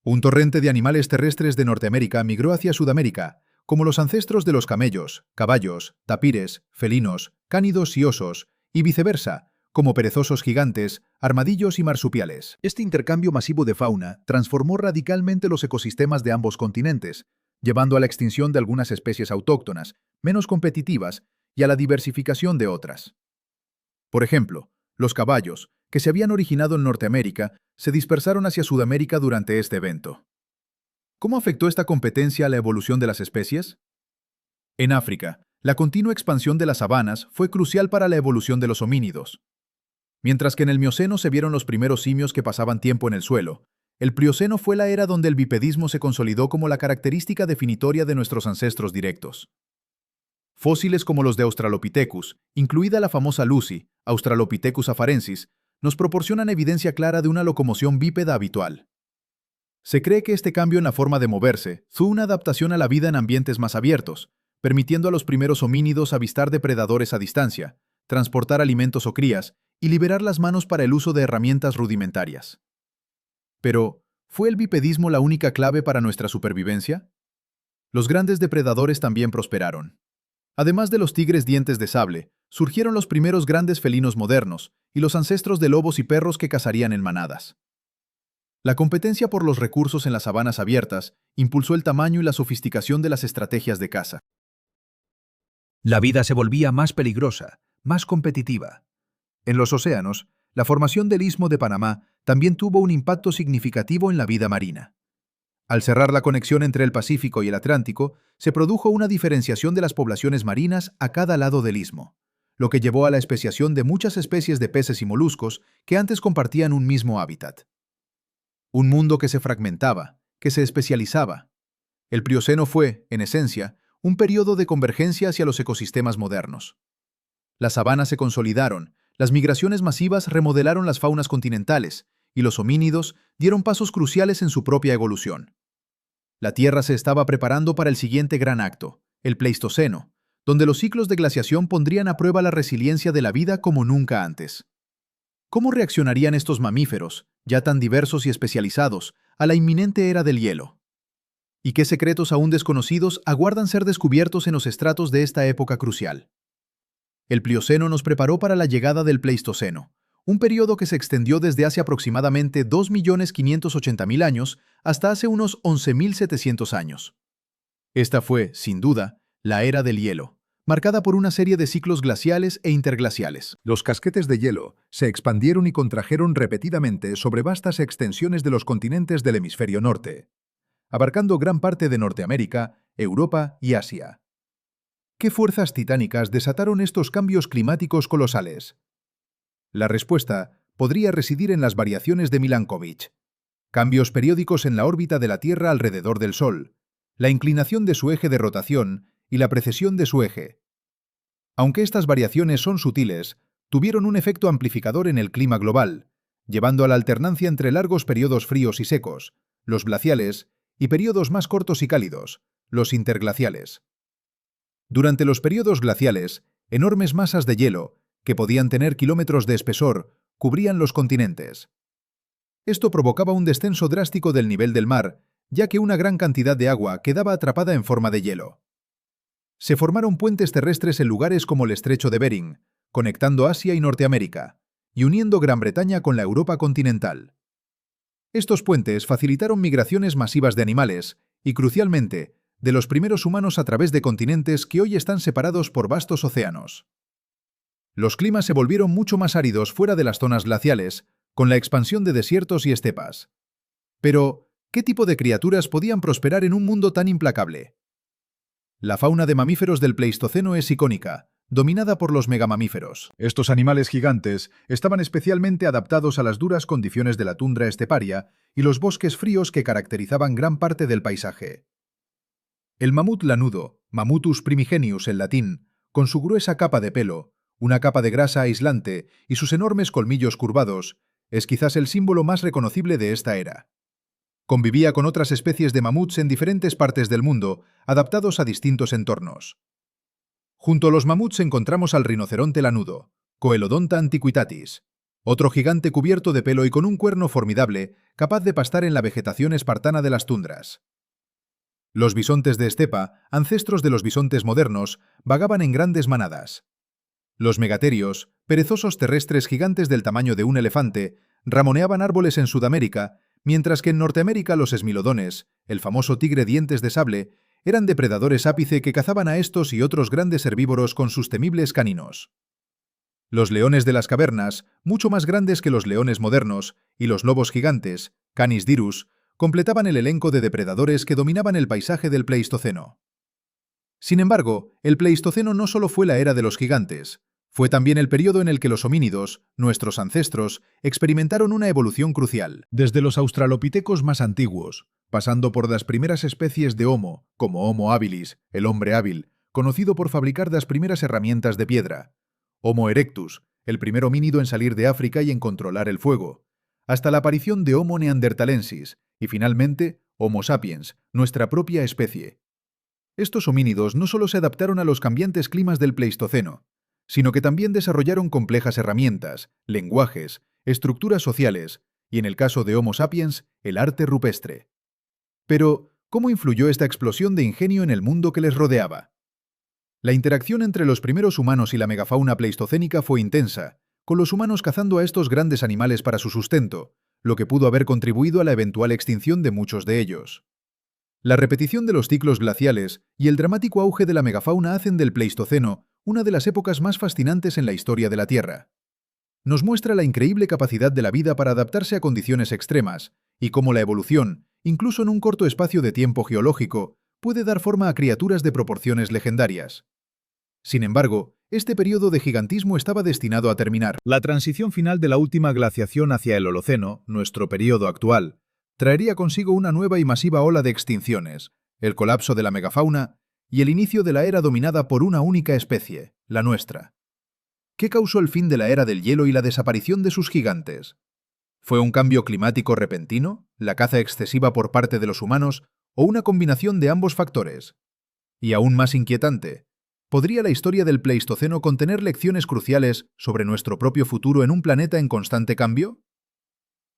Un torrente de animales terrestres de Norteamérica migró hacia Sudamérica, como los ancestros de los camellos, caballos, tapires, felinos, cánidos y osos, y viceversa, como perezosos gigantes, armadillos y marsupiales. Este intercambio masivo de fauna transformó radicalmente los ecosistemas de ambos continentes, llevando a la extinción de algunas especies autóctonas, menos competitivas, y a la diversificación de otras. Por ejemplo, los caballos, que se habían originado en Norteamérica, se dispersaron hacia Sudamérica durante este evento. ¿Cómo afectó esta competencia a la evolución de las especies? En África, la continua expansión de las sabanas fue crucial para la evolución de los homínidos. Mientras que en el Mioceno se vieron los primeros simios que pasaban tiempo en el suelo, el Plioceno fue la era donde el bipedismo se consolidó como la característica definitoria de nuestros ancestros directos. Fósiles como los de Australopithecus, incluida la famosa Lucy, Australopithecus afarensis, nos proporcionan evidencia clara de una locomoción bípeda habitual. Se cree que este cambio en la forma de moverse fue una adaptación a la vida en ambientes más abiertos, permitiendo a los primeros homínidos avistar depredadores a distancia, transportar alimentos o crías y liberar las manos para el uso de herramientas rudimentarias. Pero, ¿fue el bipedismo la única clave para nuestra supervivencia? Los grandes depredadores también prosperaron. Además de los tigres dientes de sable, surgieron los primeros grandes felinos modernos y los ancestros de lobos y perros que cazarían en manadas. La competencia por los recursos en las sabanas abiertas impulsó el tamaño y la sofisticación de las estrategias de caza. La vida se volvía más peligrosa, más competitiva. En los océanos, la formación del Istmo de Panamá también tuvo un impacto significativo en la vida marina. Al cerrar la conexión entre el Pacífico y el Atlántico, se produjo una diferenciación de las poblaciones marinas a cada lado del istmo, lo que llevó a la especiación de muchas especies de peces y moluscos que antes compartían un mismo hábitat. Un mundo que se fragmentaba, que se especializaba. El Plioceno fue, en esencia, un periodo de convergencia hacia los ecosistemas modernos. Las sabanas se consolidaron, las migraciones masivas remodelaron las faunas continentales, y los homínidos dieron pasos cruciales en su propia evolución. La Tierra se estaba preparando para el siguiente gran acto, el Pleistoceno, donde los ciclos de glaciación pondrían a prueba la resiliencia de la vida como nunca antes. ¿Cómo reaccionarían estos mamíferos, ya tan diversos y especializados, a la inminente era del hielo? ¿Y qué secretos aún desconocidos aguardan ser descubiertos en los estratos de esta época crucial? El Plioceno nos preparó para la llegada del Pleistoceno, un periodo que se extendió desde hace aproximadamente 2.580.000 años hasta hace unos 11.700 años. Esta fue, sin duda, la era del hielo, marcada por una serie de ciclos glaciales e interglaciales. Los casquetes de hielo se expandieron y contrajeron repetidamente sobre vastas extensiones de los continentes del hemisferio norte, abarcando gran parte de Norteamérica, Europa y Asia. ¿Qué fuerzas titánicas desataron estos cambios climáticos colosales? La respuesta podría residir en las variaciones de Milankovitch, cambios periódicos en la órbita de la Tierra alrededor del Sol, la inclinación de su eje de rotación y la precesión de su eje. Aunque estas variaciones son sutiles, tuvieron un efecto amplificador en el clima global, llevando a la alternancia entre largos periodos fríos y secos, los glaciales, y periodos más cortos y cálidos, los interglaciales. Durante los periodos glaciales, enormes masas de hielo, que podían tener kilómetros de espesor, cubrían los continentes. Esto provocaba un descenso drástico del nivel del mar, ya que una gran cantidad de agua quedaba atrapada en forma de hielo. Se formaron puentes terrestres en lugares como el Estrecho de Bering, conectando Asia y Norteamérica, y uniendo Gran Bretaña con la Europa continental. Estos puentes facilitaron migraciones masivas de animales y, crucialmente, de los primeros humanos a través de continentes que hoy están separados por vastos océanos. Los climas se volvieron mucho más áridos fuera de las zonas glaciales, con la expansión de desiertos y estepas. Pero, ¿qué tipo de criaturas podían prosperar en un mundo tan implacable? La fauna de mamíferos del Pleistoceno es icónica, dominada por los megamamíferos. Estos animales gigantes estaban especialmente adaptados a las duras condiciones de la tundra esteparia y los bosques fríos que caracterizaban gran parte del paisaje. El mamut lanudo, Mammutus primigenius en latín, con su gruesa capa de pelo, una capa de grasa aislante y sus enormes colmillos curvados, es quizás el símbolo más reconocible de esta era. Convivía con otras especies de mamuts en diferentes partes del mundo, adaptados a distintos entornos. Junto a los mamuts encontramos al rinoceronte lanudo, Coelodonta antiquitatis, otro gigante cubierto de pelo y con un cuerno formidable, capaz de pastar en la vegetación espartana de las tundras. Los bisontes de estepa, ancestros de los bisontes modernos, vagaban en grandes manadas. Los megaterios, perezosos terrestres gigantes del tamaño de un elefante, ramoneaban árboles en Sudamérica, mientras que en Norteamérica los esmilodones, el famoso tigre dientes de sable, eran depredadores ápice que cazaban a estos y otros grandes herbívoros con sus temibles caninos. Los leones de las cavernas, mucho más grandes que los leones modernos, y los lobos gigantes, Canis dirus, completaban el elenco de depredadores que dominaban el paisaje del Pleistoceno. Sin embargo, el Pleistoceno no solo fue la era de los gigantes, fue también el periodo en el que los homínidos, nuestros ancestros, experimentaron una evolución crucial. Desde los australopitecos más antiguos, pasando por las primeras especies de Homo, como Homo habilis, el hombre hábil, conocido por fabricar las primeras herramientas de piedra, Homo erectus, el primer homínido en salir de África y en controlar el fuego, hasta la aparición de Homo neanderthalensis, y finalmente, Homo sapiens, nuestra propia especie. Estos homínidos no solo se adaptaron a los cambiantes climas del Pleistoceno, sino que también desarrollaron complejas herramientas, lenguajes, estructuras sociales y, en el caso de Homo sapiens, el arte rupestre. Pero, ¿cómo influyó esta explosión de ingenio en el mundo que les rodeaba? La interacción entre los primeros humanos y la megafauna pleistocénica fue intensa, con los humanos cazando a estos grandes animales para su sustento, lo que pudo haber contribuido a la eventual extinción de muchos de ellos. La repetición de los ciclos glaciales y el dramático auge de la megafauna hacen del Pleistoceno una de las épocas más fascinantes en la historia de la Tierra. Nos muestra la increíble capacidad de la vida para adaptarse a condiciones extremas y cómo la evolución, incluso en un corto espacio de tiempo geológico, puede dar forma a criaturas de proporciones legendarias. Sin embargo, este periodo de gigantismo estaba destinado a terminar. La transición final de la última glaciación hacia el Holoceno, nuestro periodo actual, traería consigo una nueva y masiva ola de extinciones, el colapso de la megafauna y el inicio de la era dominada por una única especie, la nuestra. ¿Qué causó el fin de la era del hielo y la desaparición de sus gigantes? ¿Fue un cambio climático repentino, la caza excesiva por parte de los humanos o una combinación de ambos factores? Y aún más inquietante, ¿podría la historia del Pleistoceno contener lecciones cruciales sobre nuestro propio futuro en un planeta en constante cambio?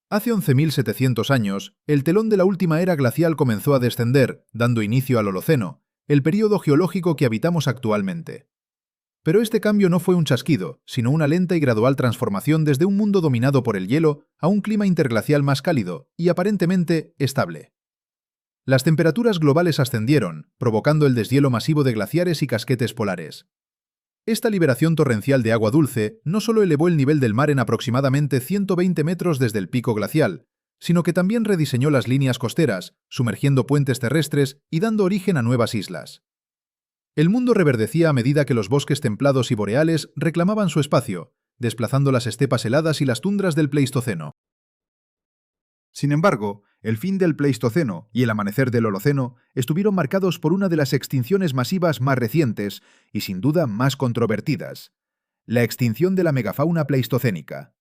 Hace 11.700 años, el telón de la última era glacial comenzó a descender, dando inicio al Holoceno, el período geológico que habitamos actualmente. Pero este cambio no fue un chasquido, sino una lenta y gradual transformación desde un mundo dominado por el hielo a un clima interglacial más cálido y aparentemente estable. Las temperaturas globales ascendieron, provocando el deshielo masivo de glaciares y casquetes polares. Esta liberación torrencial de agua dulce no solo elevó el nivel del mar en aproximadamente 120 metros desde el pico glacial, sino que también rediseñó las líneas costeras, sumergiendo puentes terrestres y dando origen a nuevas islas. El mundo reverdecía a medida que los bosques templados y boreales reclamaban su espacio, desplazando las estepas heladas y las tundras del Pleistoceno. Sin embargo, el fin del Pleistoceno y el amanecer del Holoceno estuvieron marcados por una de las extinciones masivas más recientes y sin duda más controvertidas: la extinción de la megafauna pleistocénica.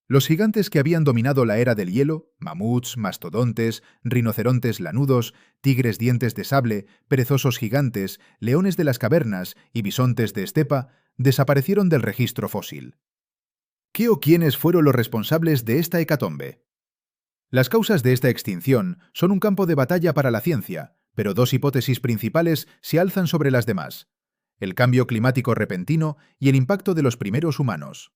Los gigantes que habían dominado la era del hielo, mamuts, mastodontes, rinocerontes lanudos, tigres dientes de sable, perezosos gigantes, leones de las cavernas y bisontes de estepa, desaparecieron del registro fósil. ¿Qué o quiénes fueron los responsables de esta hecatombe? Las causas de esta extinción son un campo de batalla para la ciencia, pero dos hipótesis principales se alzan sobre las demás: el cambio climático repentino y el impacto de los primeros humanos.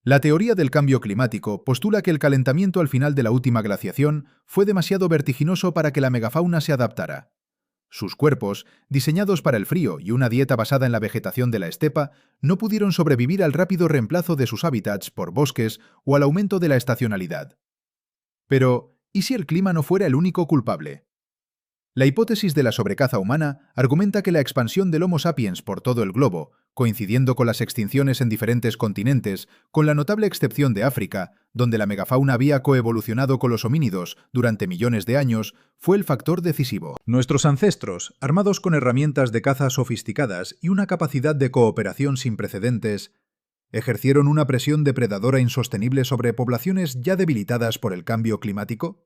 La teoría del cambio climático postula que el calentamiento al final de la última glaciación fue demasiado vertiginoso para que la megafauna se adaptara. Sus cuerpos, diseñados para el frío y una dieta basada en la vegetación de la estepa, no pudieron sobrevivir al rápido reemplazo de sus hábitats por bosques o al aumento de la estacionalidad. Pero, ¿y si el clima no fuera el único culpable? La hipótesis de la sobrecaza humana argumenta que la expansión del Homo sapiens por todo el globo, coincidiendo con las extinciones en diferentes continentes, con la notable excepción de África, donde la megafauna había coevolucionado con los homínidos durante millones de años, fue el factor decisivo. Nuestros ancestros, armados con herramientas de caza sofisticadas y una capacidad de cooperación sin precedentes, ¿ejercieron una presión depredadora insostenible sobre poblaciones ya debilitadas por el cambio climático?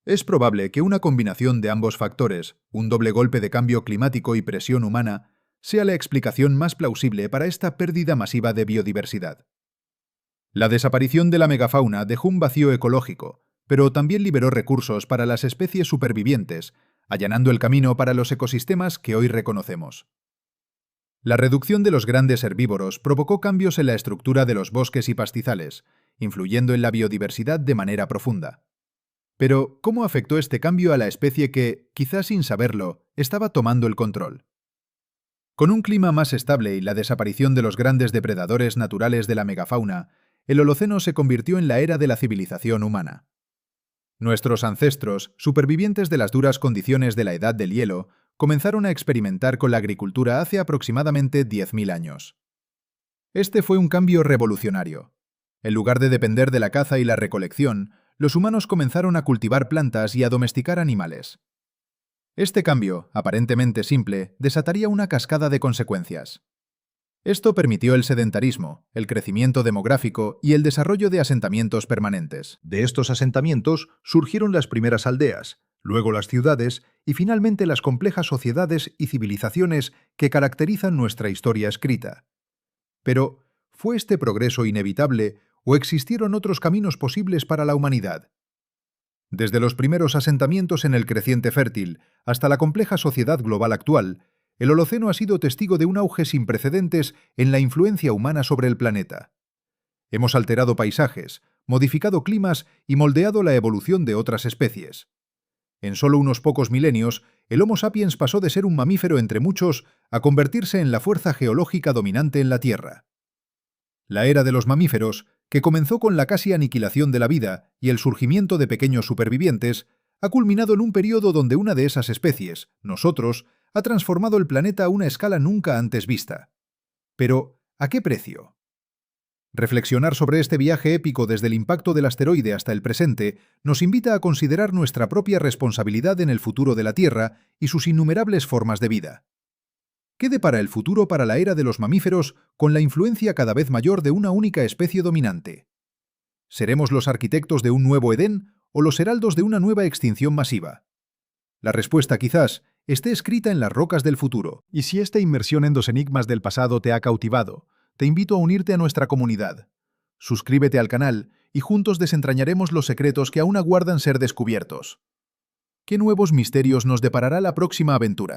Es probable que una combinación de ambos factores, un doble golpe de cambio climático y presión humana, sea la explicación más plausible para esta pérdida masiva de biodiversidad. La desaparición de la megafauna dejó un vacío ecológico, pero también liberó recursos para las especies supervivientes, allanando el camino para los ecosistemas que hoy reconocemos. La reducción de los grandes herbívoros provocó cambios en la estructura de los bosques y pastizales, influyendo en la biodiversidad de manera profunda. Pero, ¿cómo afectó este cambio a la especie que, quizás sin saberlo, estaba tomando el control? Con un clima más estable y la desaparición de los grandes depredadores naturales de la megafauna, el Holoceno se convirtió en la era de la civilización humana. Nuestros ancestros, supervivientes de las duras condiciones de la Edad del Hielo, comenzaron a experimentar con la agricultura hace aproximadamente 10.000 años. Este fue un cambio revolucionario. En lugar de depender de la caza y la recolección, los humanos comenzaron a cultivar plantas y a domesticar animales. Este cambio, aparentemente simple, desataría una cascada de consecuencias. Esto permitió el sedentarismo, el crecimiento demográfico y el desarrollo de asentamientos permanentes. De estos asentamientos surgieron las primeras aldeas, luego las ciudades y finalmente las complejas sociedades y civilizaciones que caracterizan nuestra historia escrita. Pero, ¿fue este progreso inevitable o existieron otros caminos posibles para la humanidad? Desde los primeros asentamientos en el creciente fértil hasta la compleja sociedad global actual, el Holoceno ha sido testigo de un auge sin precedentes en la influencia humana sobre el planeta. Hemos alterado paisajes, modificado climas y moldeado la evolución de otras especies. En solo unos pocos milenios, el Homo sapiens pasó de ser un mamífero entre muchos a convertirse en la fuerza geológica dominante en la Tierra. La era de los mamíferos, que comenzó con la casi aniquilación de la vida y el surgimiento de pequeños supervivientes, ha culminado en un periodo donde una de esas especies, nosotros, ha transformado el planeta a una escala nunca antes vista. Pero, ¿a qué precio? Reflexionar sobre este viaje épico desde el impacto del asteroide hasta el presente nos invita a considerar nuestra propia responsabilidad en el futuro de la Tierra y sus innumerables formas de vida. ¿Qué depara el futuro para la era de los mamíferos con la influencia cada vez mayor de una única especie dominante? ¿Seremos los arquitectos de un nuevo Edén o los heraldos de una nueva extinción masiva? La respuesta quizás esté escrita en las rocas del futuro. Y si esta inmersión en los enigmas del pasado te ha cautivado, te invito a unirte a nuestra comunidad. Suscríbete al canal y juntos desentrañaremos los secretos que aún aguardan ser descubiertos. ¿Qué nuevos misterios nos deparará la próxima aventura?